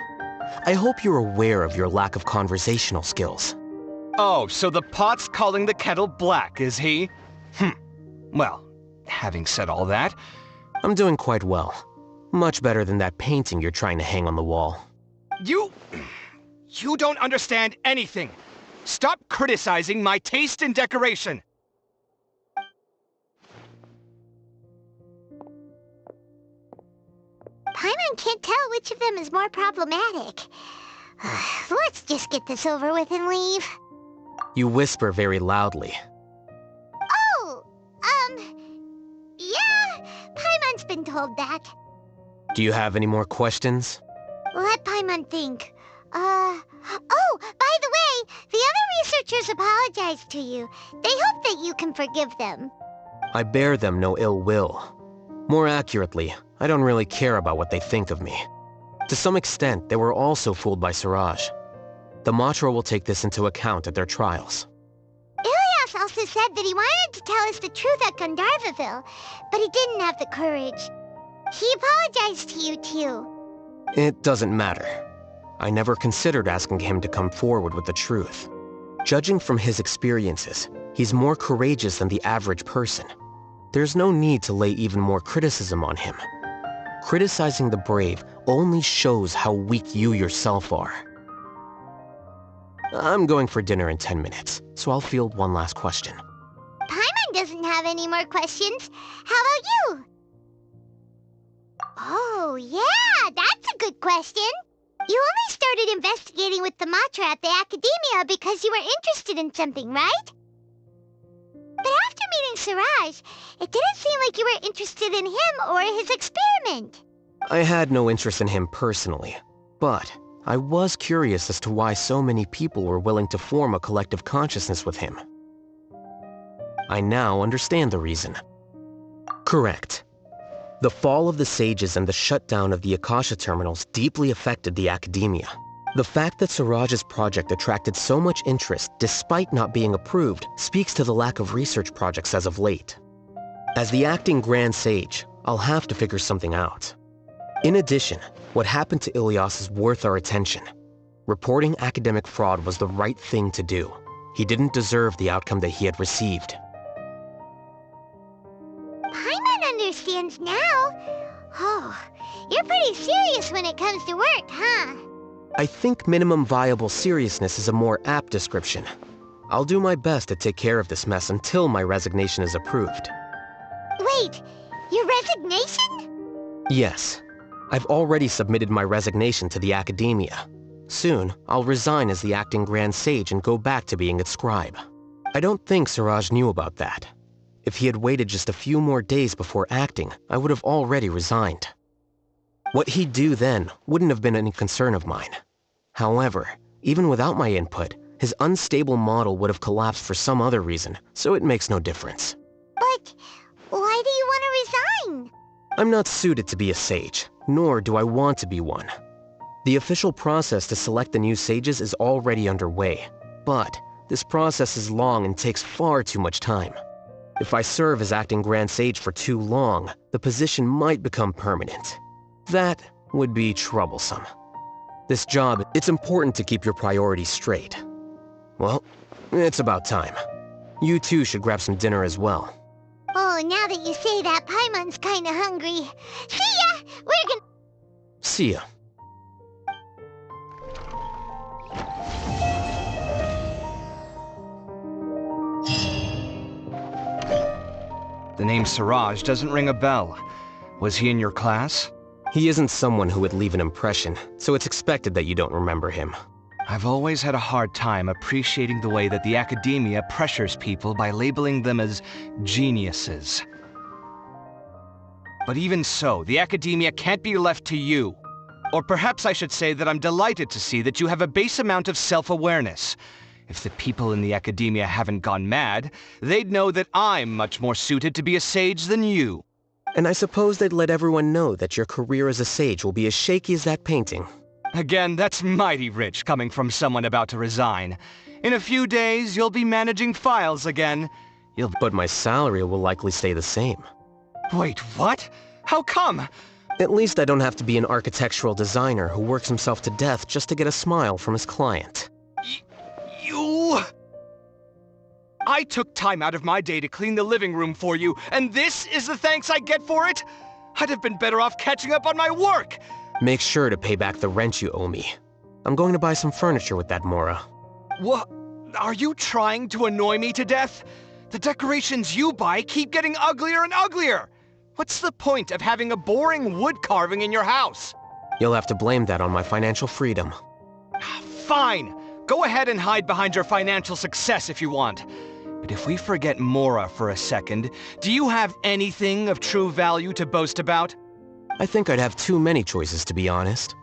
[SPEAKER 11] I hope you're aware of your lack of conversational skills.
[SPEAKER 7] Oh, so the pot's calling the kettle black, is he? Well, having said all that...
[SPEAKER 11] I'm doing quite well. Much better than that painting you're trying to hang on the wall.
[SPEAKER 7] You don't understand anything. Stop criticizing my taste in decoration.
[SPEAKER 8] Paimon can't tell which of them is more problematic. Let's just get this over with and leave.
[SPEAKER 11] You whisper very loudly.
[SPEAKER 8] Oh, yeah, Paimon's been told that.
[SPEAKER 11] Do you have any more questions?
[SPEAKER 8] Let Paimon think. Oh, by the way, the other researchers apologized to you. They hope that you can forgive them.
[SPEAKER 11] I bear them no ill will. More accurately, I don't really care about what they think of me. To some extent, they were also fooled by Suraj. The Matra will take this into account at their trials.
[SPEAKER 8] Ilyas also said that he wanted to tell us the truth at Gandharvaville, but he didn't have the courage. He apologized to you, too.
[SPEAKER 11] It doesn't matter. I never considered asking him to come forward with the truth. Judging from his experiences, he's more courageous than the average person. There's no need to lay even more criticism on him. Criticizing the brave only shows how weak you yourself are. I'm going for dinner in 10 minutes, so I'll field one last question.
[SPEAKER 8] Paimon doesn't have any more questions. How about you? Oh, yeah, that's a good question. You only started investigating with the Matra at the Academia because you were interested in something, right? But after meeting Suraj, it didn't seem like you were interested in him or his experiment.
[SPEAKER 11] I had no interest in him personally, but I was curious as to why so many people were willing to form a collective consciousness with him. I now understand the reason. Correct. The fall of the sages and the shutdown of the Akasha terminals deeply affected the academia. The fact that Suraj's project attracted so much interest despite not being approved speaks to the lack of research projects as of late. As the acting Grand Sage, I'll have to figure something out. In addition, what happened to Ilyas is worth our attention. Reporting academic fraud was the right thing to do. He didn't deserve the outcome that he had received.
[SPEAKER 8] Paimon understands now. Oh, you're pretty serious when it comes to work, huh?
[SPEAKER 11] I think minimum viable seriousness is a more apt description. I'll do my best to take care of this mess until my resignation is approved.
[SPEAKER 8] Wait, your resignation?
[SPEAKER 11] Yes. I've already submitted my resignation to the academia. Soon, I'll resign as the acting Grand Sage and go back to being its scribe. I don't think Suraj knew about that. If he had waited just a few more days before acting, I would have already resigned. What he'd do then wouldn't have been any concern of mine. However, even without my input, his unstable model would have collapsed for some other reason, so it makes no difference.
[SPEAKER 8] But why do you want to resign?
[SPEAKER 11] I'm not suited to be a sage, nor do I want to be one. The official process to select the new sages is already underway, but this process is long and takes far too much time. If I serve as acting Grand Sage for too long, the position might become permanent. That would be troublesome. This job, it's important to keep your priorities straight. Well, it's about time. You too should grab some dinner as well.
[SPEAKER 8] Oh, now that you say that, Paimon's kinda hungry. See ya! We're gonna...
[SPEAKER 11] See ya.
[SPEAKER 7] The name Suraj doesn't ring a bell. Was he in your class?
[SPEAKER 11] He isn't someone who would leave an impression, so it's expected that you don't remember him.
[SPEAKER 7] I've always had a hard time appreciating the way that the academia pressures people by labeling them as geniuses. But even so, the academia can't be left to you. Or perhaps I should say that I'm delighted to see that you have a base amount of self-awareness. If the people in the academia haven't gone mad, they'd know that I'm much more suited to be a sage than you.
[SPEAKER 11] And I suppose they'd let everyone know that your career as a sage will be as shaky as that painting.
[SPEAKER 7] Again, that's mighty rich coming from someone about to resign. In a few days, you'll be managing files again.
[SPEAKER 11] But my salary will likely stay the same.
[SPEAKER 7] Wait, what? How come?
[SPEAKER 11] At least I don't have to be an architectural designer who works himself to death just to get a smile from his client.
[SPEAKER 7] You... I took time out of my day to clean the living room for you, and this is the thanks I get for it? I'd have been better off catching up on my work!
[SPEAKER 11] Make sure to pay back the rent you owe me. I'm going to buy some furniture with that, Mora.
[SPEAKER 7] What? Are you trying to annoy me to death? The decorations you buy keep getting uglier and uglier! What's the point of having a boring wood carving in your house?
[SPEAKER 11] You'll have to blame that on my financial freedom.
[SPEAKER 7] Fine! Go ahead and hide behind your financial success if you want. But if we forget Mora for a second, do you have anything of true value to boast about?
[SPEAKER 11] I think I'd have too many choices, to be honest.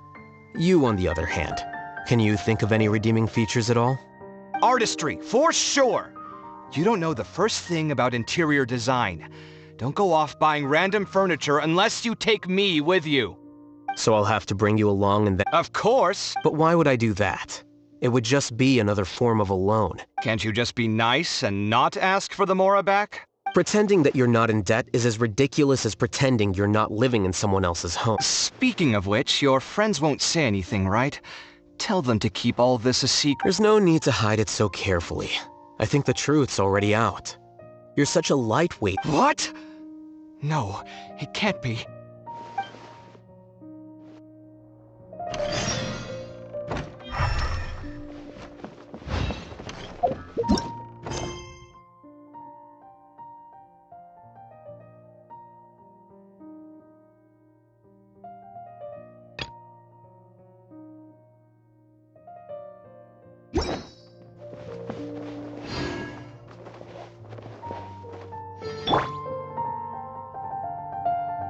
[SPEAKER 11] You, on the other hand, can you think of any redeeming features at all?
[SPEAKER 7] Artistry, for sure! You don't know the first thing about interior design. Don't go off buying random furniture unless you take me with you.
[SPEAKER 11] So I'll have to bring you along and then...
[SPEAKER 7] Of course!
[SPEAKER 11] But why would I do that? It would just be another form of a loan.
[SPEAKER 7] Can't you just be nice and not ask for the Mora back?
[SPEAKER 11] Pretending that you're not in debt is as ridiculous as pretending you're not living in someone else's home.
[SPEAKER 7] Speaking of which, your friends won't say anything, right? Tell them to keep all this a secret.
[SPEAKER 11] There's no need to hide it so carefully. I think the truth's already out. You're such a lightweight.
[SPEAKER 7] What? No, it can't be.